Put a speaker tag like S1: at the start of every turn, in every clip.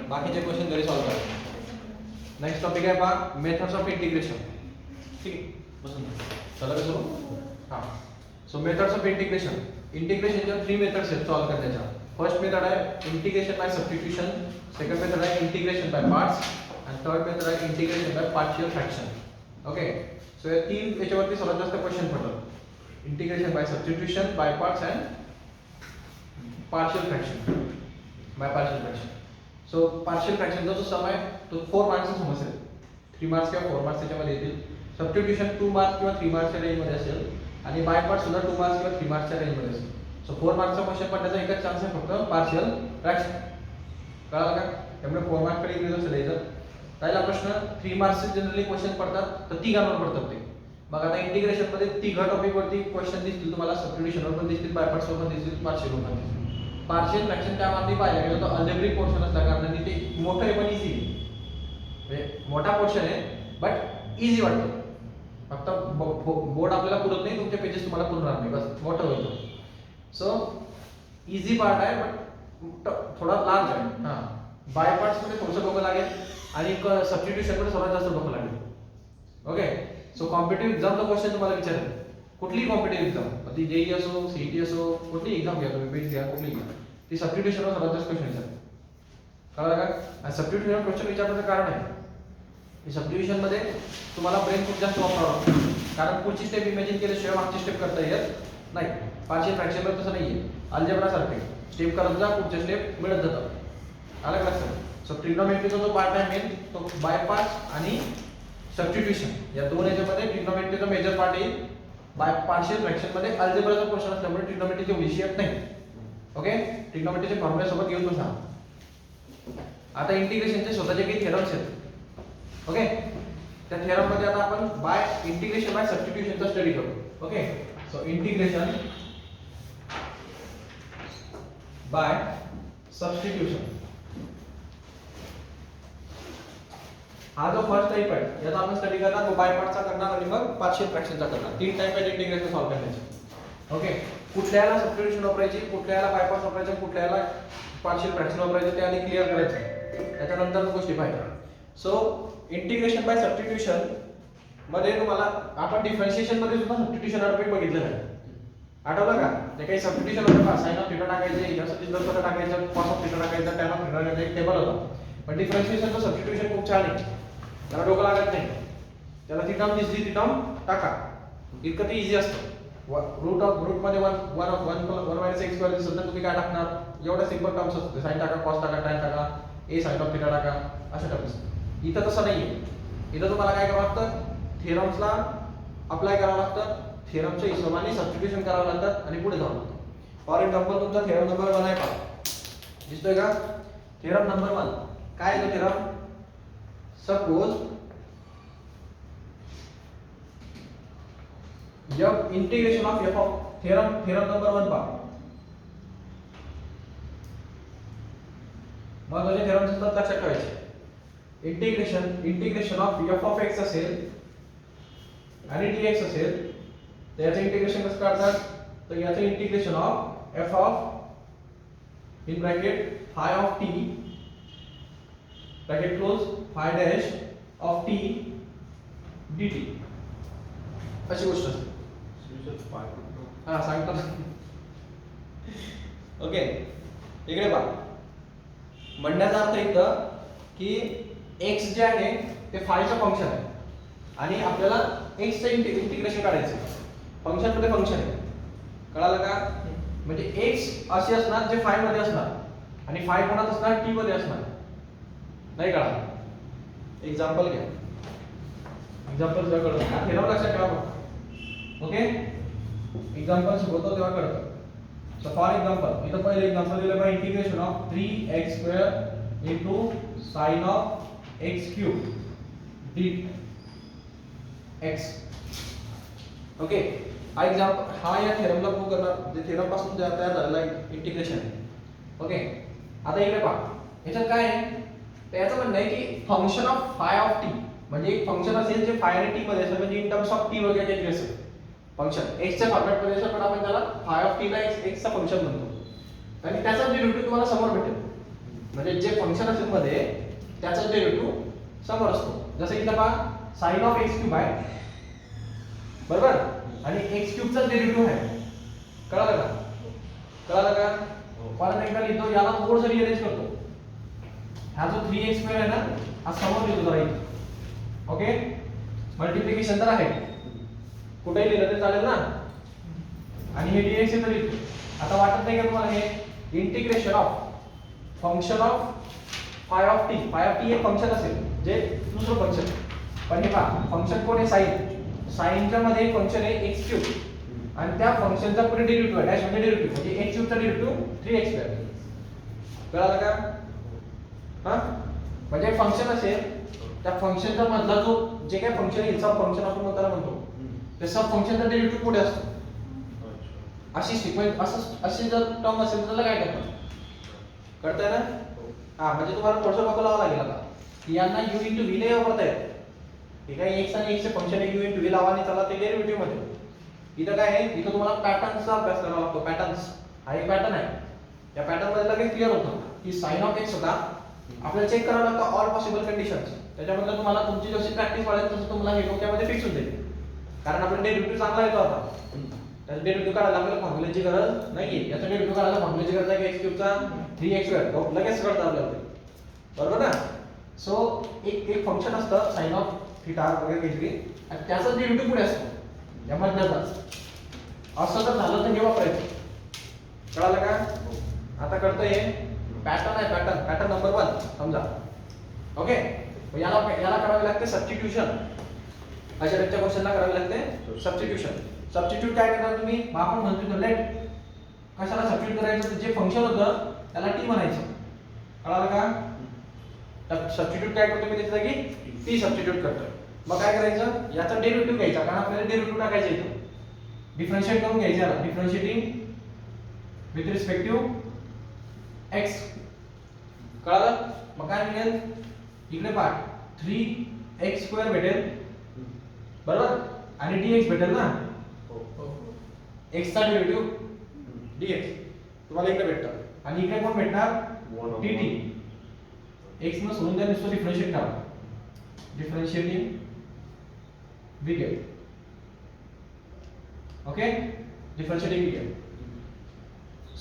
S1: बाकीचे क्वेश्चन घरी सॉल्व करा. नेक्स्ट टॉपिक आहे पहा मेथड्स ऑफ इंटिग्रेशन. ठीक आहे, बसून चला का सुरू. हां, सो मेथड्स ऑफ इंटिग्रेशन. इंटिग्रेशनच्या 3 मेथड्स आहेत सॉल्व करण्याच्या. फर्स्ट मेथड आहे integration by substitution, second method आहे इंटिग्रेशन बाय पार्ट्स आणि थर्ड मेथड आहे integration by partial fraction. Okay, so या 3 याच्यावरती सर्वात जास्त क्वेश्चन पडतात. Integration by substitution, by parts and partial fraction. By partial fraction. So partial फ्रॅक्शनचा जो सम आहे तो 4 मार्क्सचा समस्या आहे. 3 मार्क्स किंवा 4 मार्क्स त्याच्यामध्ये येतील. सबस्टिट्यूशन 2 मार्क्स किंवा 3 मार्क्सच्या रेंजमध्ये असेल आणि बाय पार्ट सुद्धा 2 मार्क्स किंवा 3 मार्क्सच्या रेंजमध्ये असेल. सो 4 मार्क्सचा क्वेश्चन पडण्याचा एकच चान्स आहे फक्त पार्शियल फ्रॅक्शन. कळलं का? त्यामुळे 4 मार्क्सकडे इकडे लक्ष द्यायचं. पहिला प्रश्न 3 मार्क्सचे जनरली क्वेश्चन पडतात तर तिघांवर पडतात ते. मग आता इंटिग्रेशन मध्ये तिघ टॉपिक वरती क्वेश्चन दिसतील तुम्हाला. सबस्टिट्यूशनवर पण दिसतील, बाय पार्ट्सवर पण दिसतील, पार्शियल पण दिसतील. पार्शियल फ्रॅक्शन त्या मार्गी पाहिलं गेलं तर अल्जेब्रिक पोर्शन असल्या कारणाने ते मोठं आहे पण इझी आहे. म्हणजे मोठा पोर्शन आहे बट इझी वाटतो. फक्त बोर्ड आपल्याला पुरत नाही, तुमचे पेजेस तुम्हाला पुरणार नाही, बस मोठं होईल. सो इझी पार्ट आहे बट थोडा लार्ज आहे. हां, बाय पार्ट्स मध्ये थोडंसं डोकं लागेल आणि सबस्टिट्यूशन मध्ये सर्वात जास्त डोकं लागेल. ओके, सो कॉम्पिटिटिव्ह एक्झामचा क्वेश्चन तुम्हाला विचारेल. कुठलीही कॉम्पिटिटिव्ह एक्झाम, ती जेई असो, सीईटी असो, कुठली एक्झाम घ्या तुम्ही, बीट घ्या, कुठली घ्या, ती सबस्टिट्यूशनवर सर्वात जास्त क्वेश्चन विचारतात. कळलं का? आणि सबस्टिट्यूशन क्वेश्चन विचारण्याचं कारण आहे की सबस्टिट्यूशन मध्ये तुम्हाला ब्रेन खूप जास्त वापरावं लागतं. कारण पुढची स्टेप इमॅजिन केल्याशिवाय मागची स्टेप करता येत नाही. पार्शियल फ्रॅक्शनवर तसं नाहीये. अल्जेब्रा सारखे स्टेप करत जा, पुढचे स्टेप मिळत जातात. आलं का लक्षात? सो ट्रिग्नोमेट्रीचा जो पार्ट आहे मेन तो बाय पार्ट्स आणि सबस्टिट्यूशन या दोन याच्यामध्ये ट्रिग्नोमेट्रीचा मेजर पार्ट येईल. बाय पार्शियल फ्रॅक्शन मध्ये अल्जेब्राचा पोर्शन असल्यामुळे ट्रिग्नोमेट्रीचे विषय येत नाही. ओके, ट्रिग्नोमेट्रीचे फॉर्म्युला सोबत घेऊन बसा. आता इंटिग्रेशनचे स्वतःचे काही थेरम्स आहेत. ओके, त्या थेरम मध्ये आता आपण बाय इंटिग्रेशन बाय सबस्टिट्यूशनचा स्टडी करू. Okay, so integration by substitution हा जो फर्स्ट टाइप आहे याचा आपण स्टडी करणार. तो बाय पार्टचा करणार आणि मग पार्शियल फ्रॅक्शनचा करणार. 3 टाइप आहेत इंटिग्रेशन सॉल्व करण्याचे. ओके, कुठल्याला सबस्टिट्यूशन वापरायची, कुठल्याला बाय पार्ट्स वापरायचे, कुठल्याला पार्शियल फ्रॅक्शन वापरायचे ते आधी क्लिअर करायचं. त्याच्यानंतर गोष्टी पाहिजे. सो इंटिग्रेशन बाय सबस्टिट्यूशन मध्ये तुम्हाला आपण डिफरन्शिएशन मध्ये सुद्धा सबस्टिट्यूशन टॉपिक बघितलेलं आहे. आठवलं का? ते काही सबस्टिट्यूशन होतं का? साइन ऑफ थीटा टाकायचे, यासाठी जर कसं टाकायचं, कॉस ऑफ थीटा टाकायचं, टॅन ऑफ थीटा टाकायचं, एक टेबल होता. पण डिफरन्शिएशनचं सबस्टिट्यूशन खूप छान आहे. त्याला डोकं लागत नाही. त्याला ती टर्म दिसली ती टर्म टाका, इतकं ते इझी असतं. रूट मध्ये 1 मायनस एक्स स्क्वेअर दिसत तुम्ही काय टाकणार? एवढ्या सिंपल टर्म्स असतात. साइन टाका, कॉस टाका, टॅन टाका, ए साइन ऑफ थीटा टाका, अशा टर्म्स. इथं तसं नाहीये. इथं तुम्हाला काय करावं लागतं? थेरम्सला अप्लाय करावं लागतं, थेरमच्या हिशोबाने सबस्टिट्यूशन करावं लागतं आणि पुढे जावं लागतं. फॉर एक्झाम्पल तुमचा थेरम नंबर 1 आहे का? दिसतोय का? थेरम नंबर 1 काय आहे? तो थेरम सपोज जब integration of F of theorem number 1 पहा. महत्वाचे थेरम असतात लक्षात ठेवायचे. Integration of F of x असेल आणि dx असेल तर याचं इंटिग्रेशन कसं करतात? तर याचं integration of F of in bracket five of T bracket close five dash of T dt अशी गोष्ट असते. हा सांगतो. ओके, इकडे पहा. म्हणण्याचा अर्थ इथं की x जे आहे ते फायचं फंक्शन आहे आणि आपल्याला x चं इंटिग्रेशन काढायचं. फंक्शन मध्ये फंक्शन आहे. कळालं का? म्हणजे x असे असणार जे फाय मध्ये असणार आणि फाय कोणात असणार? t मध्ये असणार. नाही कळालं? एक्झाम्पल घ्या. एक्झाम्पल जेव्हा कळतं हा थेरम लक्षात ठेवा. ओके, एक्झाम्पल शिकवतो तेव्हा कळतं. सो फॉर एक्झाम्पल इथं पहिले एक्झाम्पल दिलं by integration of 3x² into sin of x³ dx. Okay, हा एक्झाम्पल हा या थेरमला प्रूव्ह करणार. जे थेरम पासून तयार झालेला इंटिग्रेशन आहे. ओके, आता इकडे पहा. याच्यात काय आहे? तर याचं म्हणणं आहे की function of phi of T म्हणजे एक फंक्शन असेल जे फाय आणि टी मध्ये असेल, म्हणजे इन टर्म्स ऑफ टी वगैरे काहीतरी असेल. फंक्शन x च्या फॉर्मॅट मध्ये असेल पण आपण त्याला फाय ऑफ टी ला x चा फंक्शन म्हणतो आणि त्याचा डेरिव्हेटिव्ह तुम्हाला समोर भेटेल. म्हणजे जे फंक्शन असेल मध्ये त्याचा डेरिव्हेटिव्ह समोर असतो. जसं इथं पहा साइन ऑफ एक्स क्यूब आहे बरोबर आणि एक्स क्यूबचा डेरिव्हेटिव्ह आहे. कळालं का? कळालं का? परत एकदा लिहितो, याला थोडंसं रिअरेंज करतो. हा जो 3x स्क्वेअर आहे ना हा समोर लिहितो जरा इथे. ओके मल्टिप्लिकेशन तर आहे कुठेही लिहिलं तरी चालेल ना. आणि हे dx इथं लिहितो. आता वाटत नाही का तुम्हाला हे integration of function of phi of T एक फंक्शन असेल जे दुसरं फंक्शन. पण हे पहा फंक्शन कोण आहे साइनच्या मध्ये एक फंक्शन आहे x क्यूब आणि त्या फंक्शनचा पुढे डेरिव्हेटिव्ह आहे डॅश मध्ये डेरिव्हेटिव्ह म्हणजे x क्यूबचा डेरिव्हेटिव्ह 3x स्क्वेअर. कळालं का? हा म्हणजे फंक्शन असेल त्या फंक्शनचा मधला जो जे काही फंक्शन आहे सब फंक्शन आपण त्याला म्हणतो ते सब फंक्शनचा डेरिव्हेटिव्ह पुढे असतो. अशी सिक्वेन्स असं अशी जर टर्म असेल तर त्याला काय करतात कळतंय ना. हा म्हणजे तुम्हाला थोडंसं बघावं लावावं लागेल आता की यांना u इंटू v नाही वापरता येत. हे काय x आणि x चे फंक्शन आहे u इंटू v लावा आणि त्याला ते डेरिव्हेटिव्ह मध्ये. इथं काय आहे इथं तुम्हाला पॅटर्नचा अभ्यास करावा लागतो. पॅटर्न्स हा एक पॅटर्न आहे. या पॅटर्न मध्ये लगेच क्लिअर होतं की साइन ऑफ x होता. आपल्याला चेक करावं लागतं ऑल पॉसिबल कंडिशन्स. त्याच्यामध्ये तुम्हाला तुमची जशी प्रॅक्टिस वाढेल तसं तुम्हाला हे डोक्यामध्ये फिक्स होऊन जाईल. कारण आपला डेरिव्हेटिव्ह चांगला येतो आता. त्याचा डेरिव्हेटिव्ह काढायला आपल्याला फॉर्म्युल्याची गरज नाहीये. याचा डेरिव्हेटिव्ह काढायला फॉर्म्युल्याची गरज आहे की x क्यूबचा 3x स्क्वेअर लगेच कळतं आपल्याला ते. बरोबर ना. सो एक फंक्शन असतं साइन ऑफ थीटा वगैरे काहीतरी आणि त्याचा डेरिव्हेटिव्ह पुढे असतो या मधल्याचा. असं जर झालं तर हे वापरायचं. कळालं का? आता करतोय पॅटर्न आहे पॅटर्न नंबर 1 समजा. ओके याला करावे लागते सबस्टिट्यूशन. अशा टाइपच्या क्वेश्चनला करावे लागते सबस्टिट्यूशन. सबस्टिट्यूट काय करणार तुम्ही आपण म्हणतो लेट कशाला सबस्टिट्यूट करायचं जे फंक्शन होतं त्याला t म्हणायचं. कळालं का? तर सबस्टिट्यूट काय करतो मी त्याच्या जागी t सबस्टिट्यूट करतोय. मग काय करायचं याचा डेरिव्हेटिव्ह घ्यायचा कारण आपल्याला डेरिव्हेटिव्ह टाकायचा इथं. डिफरन्शिएट करून घ्यायचं याला differentiating with respect to x. कळालं? मग काय मिळेल इकडे पहा 3x स्क्वेअर भेटेल बरोबर आणि dx भेटेल ना. x चा डेरिव्हेटिव्ह dx तुम्हाला इकडे भेटतं आणि इकडे कोण भेटणार dt. x न सोडून द्या नुसतं डिफरन्शिएट करा. Differentiating we get. Okay differentiating we get.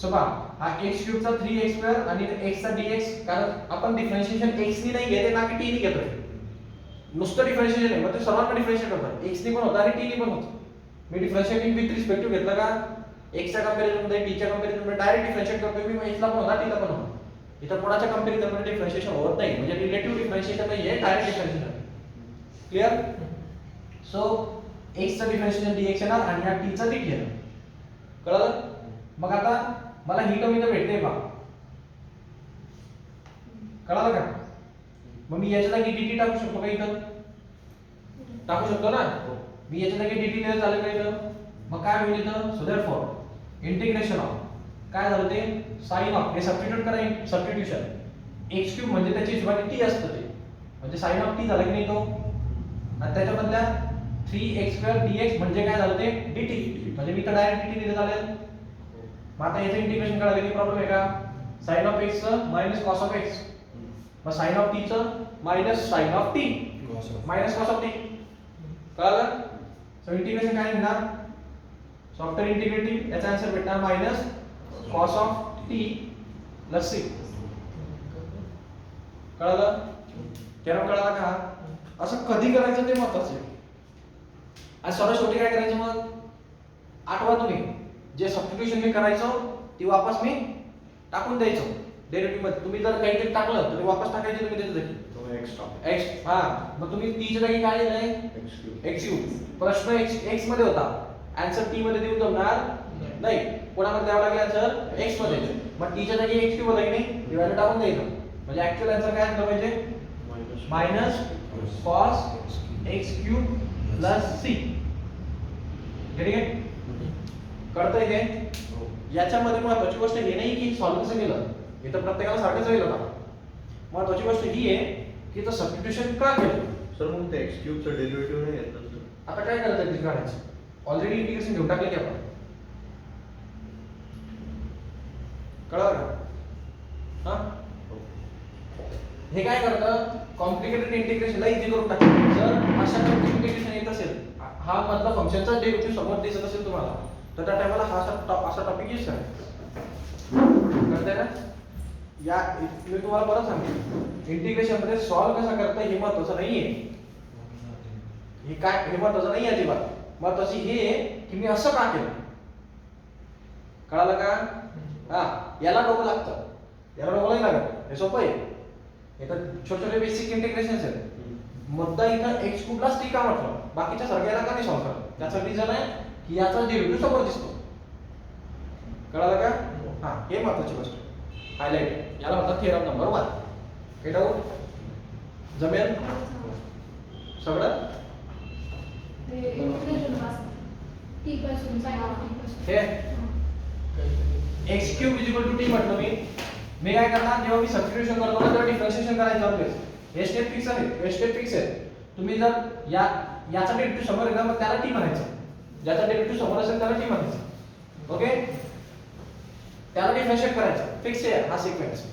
S1: So पहा हा x क्यूब चा 3x स्क्वेअर आणि x चा dx कारण आपण डिफरन्शिएशन x नी नाही घेते ना की t नी घेतोय. नुसतं डिफरन्शिएशन आहे मग ते सर्वांना डिफरन्शिएट करतात x नी पण होतं आणि t नी पण होतं. मी डिफरन्शिएटिंग विथ रिस्पेक्ट टू घेतलं का x च्या कंपॅरिझन मध्ये t च्या कंपॅरिझन मध्ये डायरेक्ट डिफरन्शिएट करतोय मी x ला पण होता t ला पण होता. इथं कोणाच्या कंपॅरिझन मध्ये डिफरन्शिएशन होत नाही म्हणजे रिलेटिव्ह डिफरन्शिएशन नाहीये direct differentiation. Clear? So x चा डिफरन्शिएशन dx येणार आणि या t चा dt येणार. कळलं? मग आता मला ही टर्म इथं भेटते बा. कळालं का? मग मी याच्या जागी dt टाकू शकतो का इथं? टाकू शकतो ना. मी याच्या जागी dt लिहिलं चालेल का इथं? मग काय होईल इथं? सो देअरफॉर इंटिग्रेशन ऑफ काय झालं ते साइन ऑफ हे सबस्टिट्यूट करा सबस्टिट्यूशन x क्यूब म्हणजे त्याची हिशोबाने t असतं ते म्हणजे साइन ऑफ t झालं की नाही तो आणि त्याच्यामधल्या 3x स्क्वेअर dx म्हणजे काय झालं ते dt म्हणजे मी तर डायरेक्ट dt लिहिलं चालेल. मग आता याचं इंटिग्रेशन करायला काही प्रॉब्लेम आहे का? साइन ऑफ x चं मायनस कॉस ऑफ x मग साइन ऑफ t चं minus sine of t minus cos of t. कळलं? सो इंटिग्रेशन काय निघणार सो आफ्टर इंटिग्रेटिंग याचा आन्सर भेटणार minus cos of t plus c. कळलं? केव्हा कळलं का? असं कधी करायचं ते महत्त्वाचं आहे. आणि सर्वात शेवटी काय करायचं मग आठवा तुम्ही जे सबस्टिट्यूशन मी करायचं ती वापस मी टाकून द्यायचं डेरिव्हेटिव्ह मध्ये. तुम्ही जर काहीतरी टाकलं तर ते वापस टाकायचे तुम्ही त्याच्या जागी x. हा मग तुम्ही t च्या जागी काय लिहिलंय x क्यूब. प्रश्न x मध्ये होता आन्सर t मध्ये देऊन जमणार नाही. कोणामध्ये द्यावं लागेल आन्सर x मध्ये. मग t च्या जागी x क्यूब होता की नाही ती व्हॅल्यू टाकून द्यायचं म्हणजे ऍक्च्युअल आन्सर काय असलं पाहिजे minus cos x cube plus c. ठीक आहे? कळतंय हे? याच्यामध्ये महत्त्वाची गोष्ट हे नाही की सॉल्व्ह कसं केलं हे तर प्रत्येकाला सारखंच होईल होता. महत्त्वाची गोष्ट ही आहे की तो सबस्टिट्यूशन का केलं.
S2: सर मग ते x क्यूब चं डेरिव्हेटिव्ह नाही येत ना.
S1: आता काय करायचं ते काढायचं. ऑलरेडी इंटिग्रेशन घेऊन टाकले की आपण. कळलं का? हां हे काय करतं कॉम्प्लिकेटेड इंटिग्रेशनला इझी करून टाकतं. जर अशा टाइपचं इंटिग्रेशन येत असेल, हा मधला फंक्शनचा डेरिव्हेटिव्ह समोर दिसत असेल तुम्हाला, तर त्या टाइमला हा असा टॉपिक यूज करायचा. कळतंय ना? या मी तुम्हाला परत सांगते, इंटिग्रेशन मध्ये सॉल्व्ह कसा करता हे महत्त्वाचं नाहीये. हे काय हे महत्त्वाचं नाही अजिबात. महत्त्वाची हे आहे की मी असं का केलं. कळालं का? हा, याला डोकं लागतं, याला डोकं नाही लागत. हे सोपं आहे. हे तर छोटे छोटे बेसिक इंटिग्रेशन आहेत. मुद्दा इथं एक्स क्यूबलाच टी का म्हटलं, बाकीच्या सगळ्याला का नाही सॉल्व्ह करत? त्याचं रिझन आहे की याचा डेरिव्हेटिव्ह समोर दिसतो. कळालं का? हा, हे महत्त्वाची गोष्ट हायलाइट. याला म्हणतात थेरम नंबर 1. हे डाऊट जमेल सगळं? हे X cube is equal to T म्हटलं मी काय करणार जेव्हा मी सबस्टिट्यूशन करतो ना तेव्हा डिफरन्शिएशन करायचं ऑलवेज. हे स्टेप फिक्स आहे, हे स्टेप फिक्स आहे. तुम्ही जर याचा डेरिव्हेटिव्ह समोर येणार मग त्याला टी म्हणायचं, ज्याचा डेरिव्हेटिव्ह समोर असेल त्याला टी म्हणायचं. ओके, त्याला डिफरन्शिएट करायचं. फिक्स आहे हा सिक्वेन्स.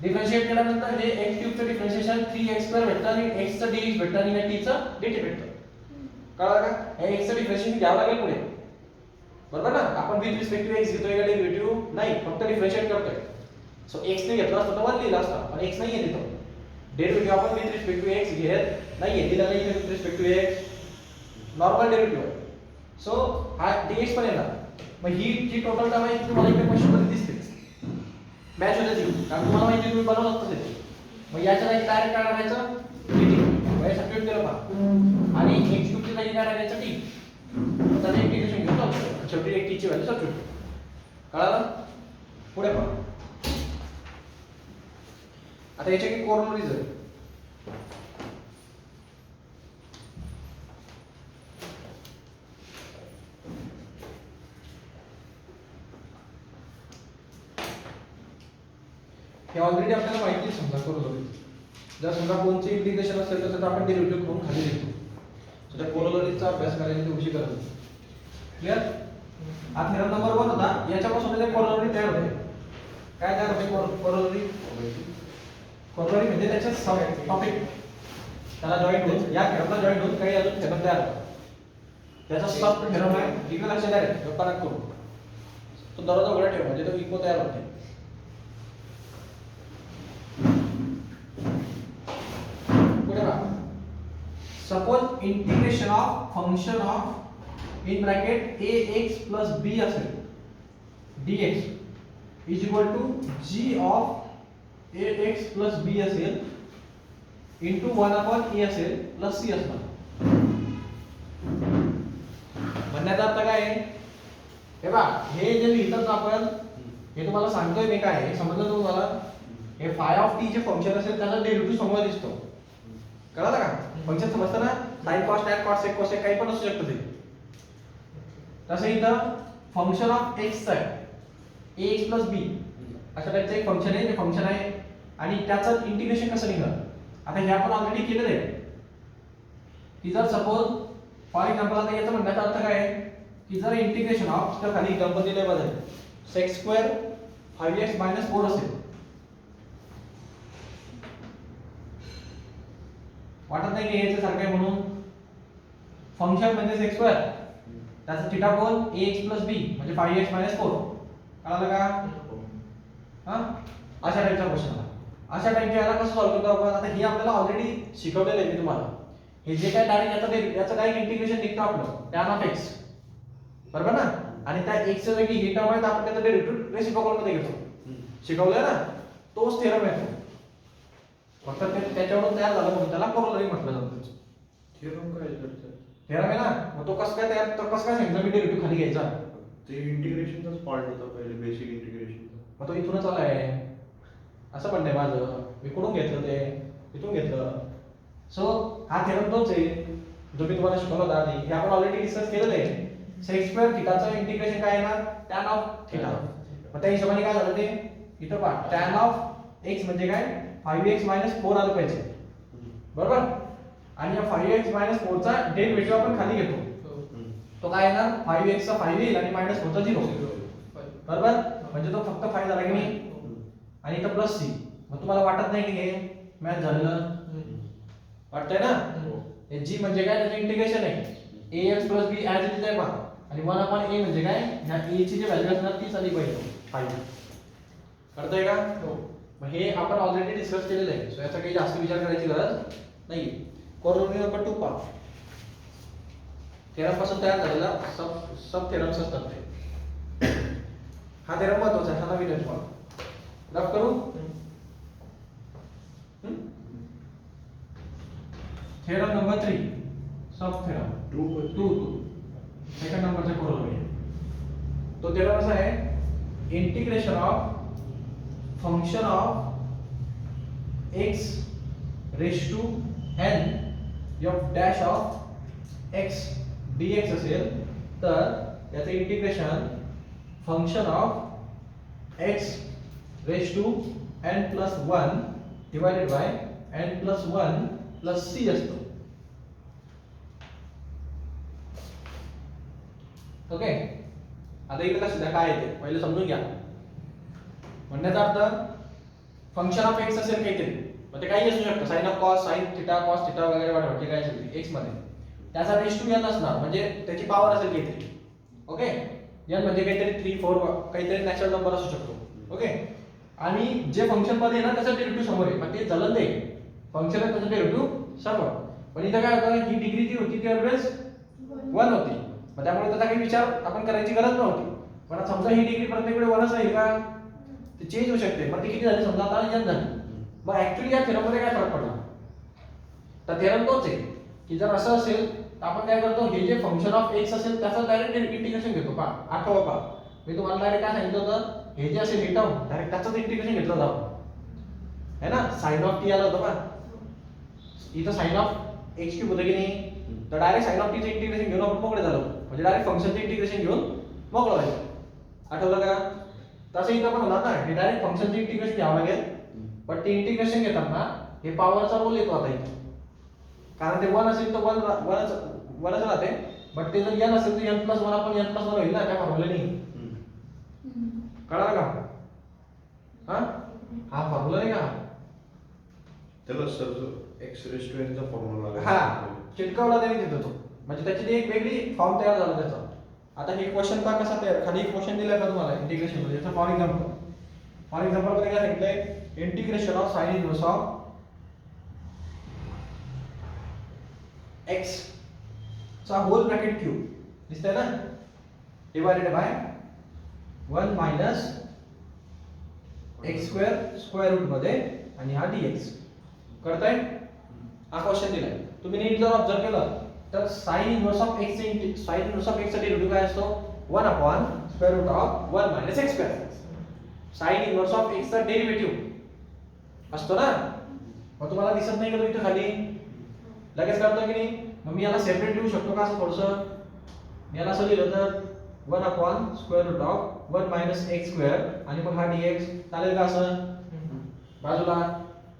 S1: डिफरन्शिएट केल्यानंतर हे x क्यूबचं डिफरन्शिएशन 3x² भेटतं आणि x चं dx भेटतं आणि या t चं dt भेटतं. कळलं का? हे x चं डिफरन्शिएशन घ्यावं लागेल पुढे, बरोबर ना? आपण विथ रिस्पेक्ट टू x घेतोय का डेरिव्हेटिव्ह नाही, फक्त डिफरन्शिएट करतोय. सो x ने घेतला असता तर 1 लिहिला असता, पण x नाहीये तिथं. डेरिव्हेटिव्ह आपण विथ रिस्पेक्ट टू x घेत नाहीये, दिला नाही with respect to x, normal derivative आहे. सो हा dx पण येणार. मग ही जी टोटल टर्म आहे तुम्हाला इकडे क्वेश्चन मध्ये दिसते, मॅच होते ती, कारण तुम्हाला माहिती तुम्ही बनवलं तसे. मग याच्या जागी डायरेक्ट काय टाकायचं dt, म्हणजे सबस्टिट्यूट केलं पहा, आणि x क्यूब ची जागी काय टाकायचं t. त्याचं इंटिग्रेशन घेऊन जाऊ, शेवटी एक t ची व्हॅल्यू सबस्टिट्यूट. कळालं? पुढे पहा. आता याचे काही कोरोलरीज आहे. हे ऑलरेडी आपल्याला माहिती आहे. समजा कोरोलरीज जर समजा कोणचे इंटिग्रेशन असेल तर त्याचा आपण डेरिव्हेटिव्ह करून खाली लिहितो. सो त्या कोरोलरीजचा अभ्यास करायची तुमची गरज नाही. क्लियर? हा थेरम नंबर 1 होता. याच्यापासून ते कोरोलरी तयार होते. काय तयार होते कोरोलरी? कोरोलरी म्हणजे त्याचे सब टॉपिक त्याला जॉइंट होऊन या थेरमला जॉइंट होऊन काही अजून थेरम तयार होतात. त्याचा सब थेरम आहे. इकडे लक्ष द्या रे, गप्पा नका करू. तो दरवाजा उघडा ठेव म्हणजे तो इक्वल तयार होते. Suppose integration of function of in bracket ax plus b असेल dx is equal to g of ax plus b असेल into 1 upon a असेल plus c असणार. म्हणण्याचा अर्थ काय आहे? हे बघा, हे जे लिहितात आपण हे तुम्हाला सांगतोय मी काय हे समजलं तुम्हाला? हे phi of t जे फंक्शन असेल त्याचा डेरिव्हेटिव्ह समोर दिसतो. कळलं का? फंक्शन समजतं ना? sin cos tan cos sec cosec काही पण असू शकतं ते. तसं इथं फंक्शन ऑफ x आहे ax plus b अशा टाइपचं एक फंक्शन आहे. जे फंक्शन आहे आणि त्याचं इंटिग्रेशन कसं निघणार? आता हे आपण ऑलरेडी केलेलं आहे की जर सपोज फॉर एक्झाम्पल आता याचं म्हणण्याचा अर्थ काय आहे की जर इंटिग्रेशन ऑफ तर खाली एक्झाम्पल दिलंय बघा sec² 5x - 4 असेल. वाटत नाही की याच्या सारखं आहे म्हणून. फंक्शन म्हणजे sec² त्याचा थीटा कोण ax + b म्हणजे 5x - 4. कळालं का? हां, अशा टाइपचा क्वेश्चन आला. अशा टाइपच्या याला कसं सॉल्व्ह करतो आपण? आता हे आपल्याला ऑलरेडी शिकवलेलं आहे मी तुम्हाला. हे जे काय डायरेक्ट याचं काय इंटिग्रेशन निघतं आपलं tan of x, बरोबर ना? आणि त्या x च्या जागी ही टर्म आहे तर आपण त्याचं डेरिव्हेटिव्ह रेसिप्रोकल मध्ये घेतो. शिकवलंय ना? तोच थेरम आहे. फक्त त्याच्यावरून तयार झालं म्हणून त्याला कोरोलरी म्हटलं जातं.
S2: थेरम काय करतात?
S1: थेरम आहे ना, मग तो कसं काय तयार, तो कसं काय सांगितलं मी डेरिव्हेटिव्ह खाली घ्यायचा.
S2: ते इंटिग्रेशनचाच पार्ट होता पहिले, बेसिक इंटिग्रेशनचा.
S1: मग तो इथूनच आलाय असं पण नाही माझं. मी कुठून घेतलं ते? इथून घेतलं. सो हा थेरम तोच आहे जो मी तुम्हाला शिकवला होता आधी. हे आपण ऑलरेडी डिस्कस केलेलं आहे. sec² थीटाचं इंटिग्रेशन काय येणार? tan of theta. मग त्या हिशोबाने काय झालं ते इथं पहा tan of x म्हणजे काय 5x - 4 आलं पाहिजे, बरोबर? आणि या 5x - 4 चा डेरिव्हेटिव्ह आपण खाली घेतो. तो काय येणार? 5x चा 5 येईल आणि -4 चा 0, बरोबर? म्हणजे तो फक्त 5 झाला की नाही आणि इथं प्लस c. मग तुम्हाला वाटत नाही की हे मॅच झालेलं वाटतंय ना. हे जी म्हणजे काय त्याचं इंटिग्रेशन आहे ax + b as it is आहे पहा आणि 1 अपॉन a म्हणजे काय ह्या a ची जी व्हॅल्यू असणार तीच आली पाहिजे 5 कळतंय का. मग हे आपण ऑलरेडी डिस्कस केलेलं आहे सो याचा काही जास्त विचार करायची गरज नाही. कोरोलरी नंबर 2 पहा. थेरम पासून तयार झालेला सब थेरम्स असतात ते. हा थेरम महत्वाचा आहे, हा नवीन आहे तुम्हाला. रफ करू. Theorem number 3 sub theorem 2 second नंबरचा कोरोलरी. तो थेरम असा आहे integration of function of x raise to n f dash of x dx असेल तर याचे integration function of x raise to n plus 1 divided by n plus 1 plus c असतो. Okay, आता इकडे लक्ष द्या काय येते पहिले समजून घ्या. म्हणण्याचा अर्थ फंक्शन ऑफ x असेल काहीतरी मग ते काही असू शकतं sin of cos sin theta cos theta वगैरे वगैरे जे काय असेल x मध्ये त्याचा रेज टू n असणार म्हणजे त्याची पॉवर असेल काहीतरी. ओके, n म्हणजे काहीतरी 3 4 काहीतरी नॅचरल नंबर असू शकतो. ओके, आणि जे फंक्शन मध्ये आहे ना त्याचा डेरिव्हेटिव्ह समोर आहे मग ते चलन दे फंक्शन आहे त्याचा डेरिव्हेटिव्ह समोर. पण इथं काय होतं ही डिग्री जी होती ती ऑलवेज 1 होती मग त्यामुळे त्याचा काही विचार आपण करायची गरज नव्हती. पण समजा ही डिग्री प्रत्येक वेळी 1च राहील का ते चेंज होऊ शकते. मग ती किती झाली समजा आता n झाली. मग ऍक्च्युअली या थेरम मध्ये काय फरक पडला तर थेरम तोच आहे की जर असं असेल तर आपण काय करतो हे जे फंक्शन ऑफ x असेल त्याचं डायरेक्ट इंटिग्रेशन घेतो पहा. आठवा पहा मी तुम्हाला डायरेक्ट काय सांगितलं होतं हे जे असेल हे टर्म डायरेक्ट त्याचंच इंटिग्रेशन घेतलं जातं है ना. sin ऑफ t आलं होतं पहा इथं sin ऑफ x क्यूब होतं की नाही तर डायरेक्ट sin ऑफ t चं इंटिग्रेशन घेऊन आपण मोकळे झालो म्हणजे डायरेक्ट फंक्शनचं इंटिग्रेशन घेऊन मोकळं व्हायचं. आठवलं का. तसं इथं पण होणार ना हे डायरेक्ट फंक्शनचं इंटिग्रेशन घ्यावं लागेल पण ते इंटिग्रेशन घेताना हे पॉवरचा रोल येतो आता इथे कारण ते 1 असेल तर 1च राहते बट ते जर n असेल तर n प्लस 1 आपण n प्लस 1 होईल ना त्या फॉर्म्युल्याने. कळालं का. हा फॉर्म्युला नाही का
S2: त्याला sir x raise to n चा फॉर्म्युला
S1: हा चिटकवला तरी देतो तो म्हणजे त्याची एक वेगळी फॉर्म तयार झाला त्याचा. आता हे क्वेश्चन पहा कसा तयार खाली एक क्वेश्चन दिलाय का तुम्हाला इंटिग्रेशन मध्ये जसं फॉर एक्झाम्पल मध्ये काय सांगितलंय integration of sin inverse of x चा होल ब्रॅकेट क्यूब दिसतंय ना divided by 1 minus x square square root मध्ये आणि हा dx कळतंय. हा क्वेश्चन दिलाय तुम्ही नीट जर ऑब्झर्व केलं तर sin इनव्हर्स ऑफ x चा डेरिव्हेटिव्ह काय असतो 1 upon square root of 1 minus x square. sin inverse of x चा डेरिव्हेटिव्ह असतो ना मग तुम्हाला दिसत नाही का तो इथे खाली लगेच कळतं की नाही. मग मी याला सेपरेट लिहू शकतो का असं थोडंसं मी याला असं लिहिलं तर 1 upon square root of 1 minus x square आणि मग हा dx चालेल का असं बाजूला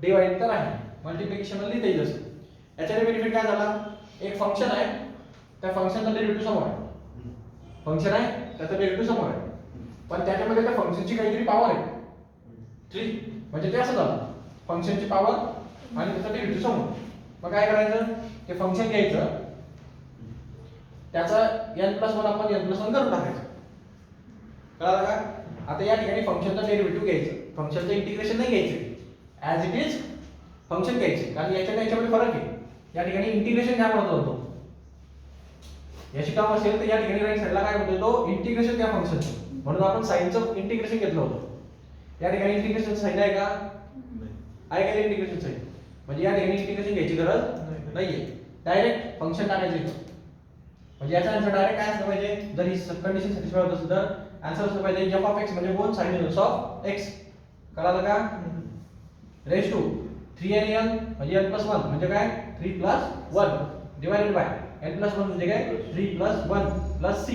S1: डिवाइड तर आहे मल्टिप्लिकेशन मध्ये लिहिता येईल असं. याचा बेनिफिट काय झाला एक फंक्शन आहे त्या फंक्शनचा डेरिव्हेटिव्ह समोर आहे फंक्शन आहे त्याचा डेरिव्हेटिव्ह समोर आहे पण त्याच्यामध्ये त्या फंक्शनची काहीतरी पॉवर आहे 3 म्हणजे ते असं झालं फंक्शनची पॉवर आणि त्याचा डेरिव्हेटिव्ह समोर. मग काय करायचं ते फंक्शन घ्यायचं त्याचा n प्लस 1 आपण n प्लस 1 करून टाकायचं. कळलं का. आता या ठिकाणी फंक्शनचा डेरिव्हेटिव्ह घ्यायचं फंक्शनचं इंटिग्रेशन नाही घ्यायचं ॲज इट इज फंक्शन घ्यायचे कारण याच्यामध्ये फरक आहे. या ठिकाणी इंटिग्रेशन घ्या म्हणत होतो याची टर्म असेल तर या ठिकाणी राईट साईडला काय होतं तो इंटिग्रेशन त्या फंक्शनचं म्हणून आपण साइनचं इंटिग्रेशन घेतलं होतं. या ठिकाणी इंटिग्रेशन साइन आहे का आहे का इंटिग्रेशन साइन म्हणजे या ठिकाणी इंटिग्रेशन घ्यायची गरज नाहीये डायरेक्ट फंक्शन टाकायचं म्हणजे याचा आन्सर डायरेक्ट काय असलं पाहिजे जर ही कंडिशन सॅटिस्फाय होत असेल तर आन्सर असलं पाहिजे f ऑफ x म्हणजे 1 sin इनव्हर्स ऑफ x. कळालं का. रेज टू 3 आणि n म्हणजे n प्लस 1 म्हणजे काय 3 plus 1 divided by n plus 1 म्हणजे काय 3 प्लस 1 प्लस c.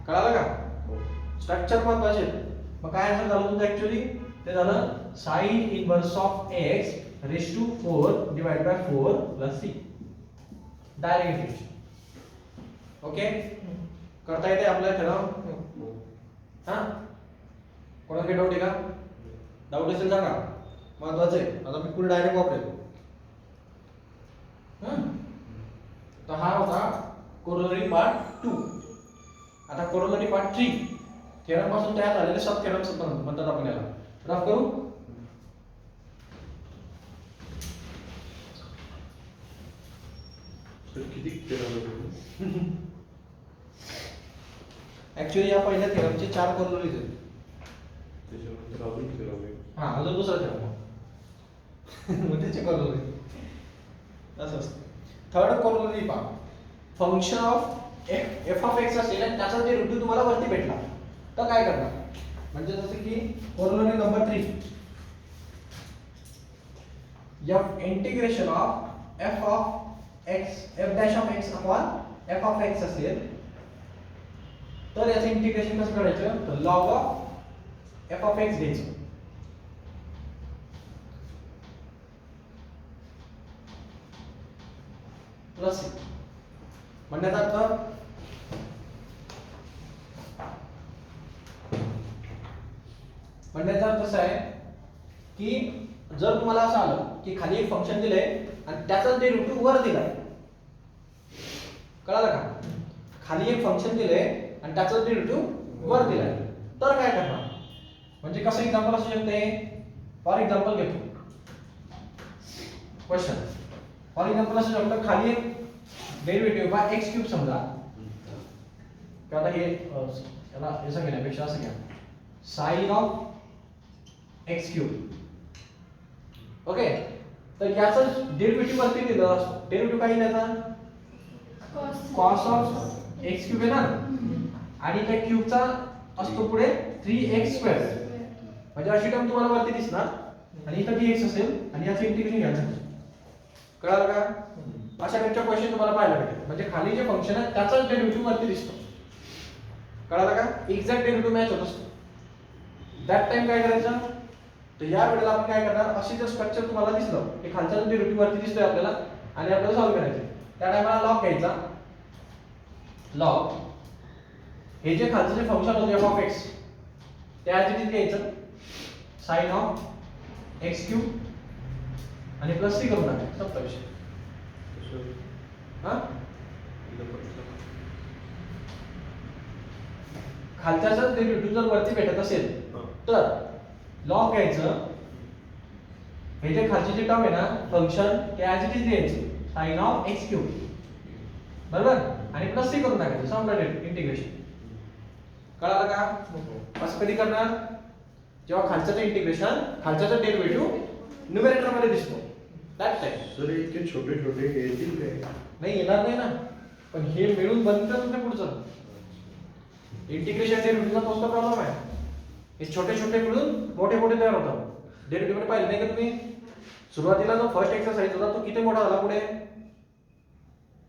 S1: कळालं का. स्ट्रक्चर महत्वाचे. मग काय आन्सर झालं तुमचं ऍक्च्युअली ते झालं sin inverse of x raise to 4 divided by 4 plus c direct integration. Okay करता येते आपल्याला थेरम. हा कोणाला काही डाऊट आहे का डाऊट असेल सांगा. महत्वाचं आहे. आता मी पुढे डायरेक्ट वापरेल. तर हा होता कोरोलरी पार्ट 2. आता कोरोलरी पार्ट 3 थेरम पासून तयार झालेले सब थेरम्स म्हणतात आपण याला. रफ करू.
S2: तर किती theorem
S1: ऍक्च्युअली या पहिल्या थेरमचे 4 कोरोलरीज आहेत.
S2: त्याच्यानंतर अजून theorem आहे.
S1: हा अजून दुसरा थेरम मग त्याचे कोरोलरी असं असतं. थर्ड कोरोलरी पहा. Function of F of x असेल आणि त्याचा डेरिव्हेटिव्ह तुम्हाला वरती भेटला तर काय करणार. म्हणजे जसं की corollary number 3 F integration of F of x F dash of x upon F of x असेल तर याचं इंटिग्रेशन कसं करायचं. तर log of F of x घ्यायचं. प्लस म्हणण्याचा अर्थ असा आहे की जर तुम्हाला असं आलं की खाली एक फंक्शन दिलंय आणि त्याचा डेरिव्हेटिव्ह वर दिलाय. कळालं का. खाली एक फंक्शन दिलंय आणि त्याचा डेरिव्हेटिव्ह वर दिलाय तर काय करणार. म्हणजे कसं एक्झाम्पल असू शकते. फॉर एक्झाम्पल घेतो क्वेश्चन. फॉर एक्झाम्पल असू शकतं खाली एक डेरिव्हेटिव्ह बा x क्यूब समजा. तर आता हे याला असं घेण्यापेक्षा असं घ्या sine of x cube. Okay. तर याचं डेरिव्हेटिव्ह वरती दिलेला असतो. डेरिव्हेटिव्ह काय त्याचा cos ऑफ x क्यूब आहे ना आणि त्या क्यूबचा असतो पुढे 3x स्क्वेअर. म्हणजे अशी टर्म तुम्हाला वरती दिसणार आणि इथं dx असेल आणि याचं इंटिग्रेशन घ्यायचं. कळालं का. अशा टाइपच्या क्वेश्चन तुम्हाला पाहायला भेटेल. म्हणजे खाली जे फंक्शन आहे त्याचाच डेरिव्हेटिव्ह वरती दिसतो. कळालं का. एक्झॅक्ट डेरिव्हेटिव्ह मॅच होत असतो. दॅट टाइम काय करायचं. तर या वेळेला आपण काय करणार. अशी जर स्ट्रक्चर तुम्हाला दिसलं की खालचा डेरिव्हेटिव्ह वरती दिसतोय आपल्याला आणि आपल्याला सॉल्व्ह करायचं. त्या टाइमला लॉग घ्यायचा. लॉग हे जे खालचं जे फंक्शन होतं f ऑफ x त्या ऍज घ्यायचं sin ऑफ x क्यूब आणि प्लस c करून टाकायचं. संपला विषय. हा खालच्याचा डेरिव्हेटिव्ह जर वरती भेटत असेल तर लॉग घ्यायचं. हे जे खालची जी टर्म आहे ना फंक्शन ते ऍज इट इज घ्यायचं sin ऑफ x क्यूब बरोबर आणि प्लस c करून टाकायचं. संपलं इंटिग्रेशन. कळालं का. असं कधी करणार जेव्हा खालच्याचं इंटिग्रेशन खालच्याचा डेरिव्हेटिव्ह न्यूमरेटर मध्ये दिसतो. That time.
S2: सर इतके छोटे छोटे येतील काय.
S1: नाही येणार नाही ना पण हे मिळून बनतं तुमच्या पुढचं इंटिग्रेशन डेरिव्हेटिव्हचा तोच तर प्रॉब्लेम आहे. हे छोटे छोटे मिळून मोठे मोठे तयार होतात. डेरिव्हेटिव्ह मध्ये पाहिलं नाही का तुम्ही. सुरुवातीला जो फर्स्ट एक्सरसाइज होता तो किती मोठा झाला पुढे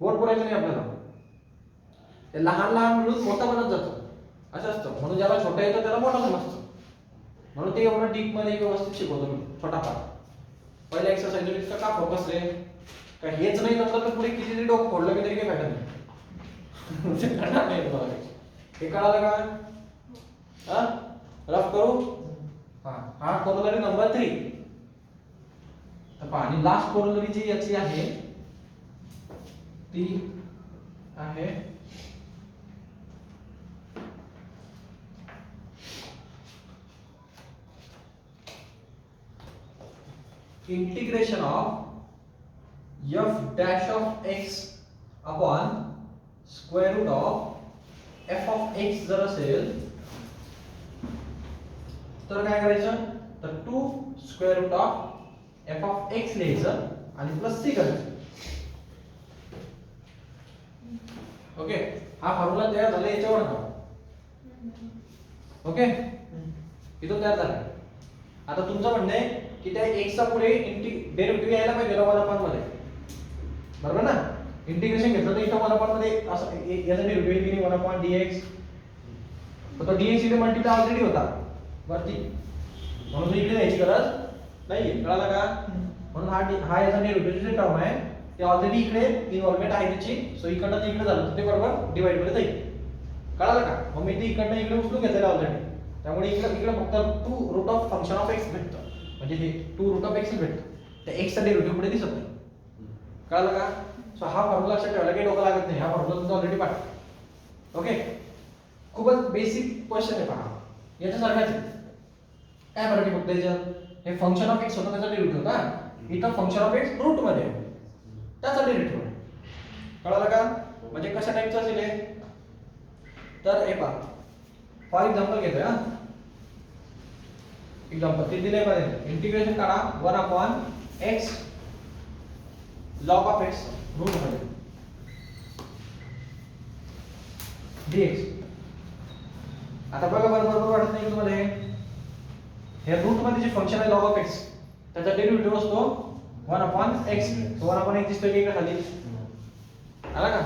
S1: बोर्ड पुरायचं नाही आपल्याला. ते लहान लहान मिळून मोठा बनत जातो. असं असतं. म्हणून ज्याला छोटा येतं त्याला मोठा समजतं. म्हणून ते एवढं डीप मध्ये व्यवस्थित शिकवतो मी छोटा पार्ट. पहिल्या एक्सरसाइज वर इतका का फोकस रे. का हेच नाही जमलं तर पुढे किती तरी डोकं फोडलं की तरी काही फायदा नाही. ते करणार नाही तुम्हाला. हे कळालं का. हा रफ करू. हा कोरोलरी नंबर 3. तर पहा आणि लास्ट कोरोलरी जी याची आहे ती आहे integration of f dash of x upon square root of f of x जर असेल तर काय करायचं. तर 2 square root of f of x लिहायचं आणि प्लस c करायचं. ओके. हा फॉर्म्युला तयार झाला याच्यावर ना. ओके इथं तयार झाला. आता तुमचं म्हणणं आहे की त्या x चा पुढे डेरिव्हेटिव्ह यायला पाहिजे 1/1 मध्ये. बरोबर ना. इंटिग्रेशन घेतलं तर इथं 1/1 मध्ये असं याचा डेरिव्हेटिव्ह येईल 1/1 dx. तर तो dx इथे मल्टिप्लाय ऑलरेडी होता वरती म्हणून इकडे द्यायची गरज नाही. कळालं का. म्हणून हा याचा डेरिव्हेटिव्ह जे टर्म आहे ते ऑलरेडी इकडे इन्व्हॉल्वमेंट आहे त्याची. सो इकडनं ते इकडे झालं तर ते बरोबर डिवाइड मध्ये जाईल. कळालं का. मग मी ते इकडनं इकडे उचलून घेतलेलं ऑलरेडी. त्यामुळे इकडे फक्त 2 root of function of x भेटतं. म्हणजे हे 2 रूट ऑफ x भेटतं. त्या x चा डेरिव्हेटिव्ह पुढे दिसत नाही. कळलं का? सो हा फॉर्म्युला लक्षात ठेवायला काही डोकं लागत नाही. हा फॉर्म्युला तुमचा ऑलरेडी पाठ. ओके, खूपच बेसिक क्वेश्चन आहे पहा. याच्यासारखाच आहे. काय फरक आहे फक्त याच्यात? हे फंक्शन ऑफ x होतं त्याचा डेरिव्हेटिव्ह होता. इथं फंक्शन ऑफ x रूट मध्ये आहे त्याचा डेरिव्हेटिव्ह. कळलं का? म्हणजे कशा टाइपचं असेल हे? तर हे पहा, फॉर एक्झाम्पल घेतोय हा. एक्झाम्पल ते दिले पाहिजे. इंटिग्रेशन करा 1 upon x log of x root मध्ये dx. आता बघा बरोबर वाटत नाही तुम्हाला हे रूट मध्ये जे फंक्शन आहे log of x त्याचा डेरिव्हेटिव्ह असतो 1 upon x. so 1 upon x दिसतोय की का खाली? आला का?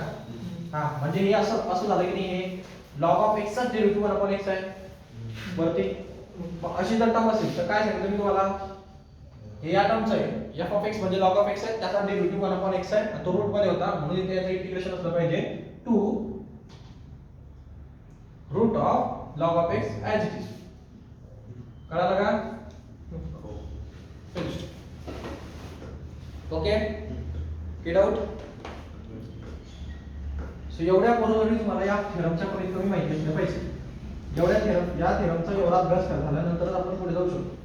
S1: हा, म्हणजे हे असं झालं की नाही, हे log of x चा डेरिव्हेटिव्ह 1 अपॉन x आहे वरती. अशी जर टर्म असेल तर काय सांगितलं मी तुम्हाला? हे या टर्मचं आहे f of x म्हणजे log of x आहे, त्याचा डेरिव्हेटिव्ह 1 अपॉन x आहे. तो रूट मध्ये होता म्हणून इथे याचं इंटिग्रेशन असलं पाहिजे 2 root of log of x as it is. कळलं का? Okay, get out. सो एवढ्या बरोबरी तुम्हाला या थेरमच्या कमीत कमी माहिती असल्या पाहिजे. या थेरमचा एवढा अभ्यास झाल्यानंतर आपण पुढे जाऊ शकतो.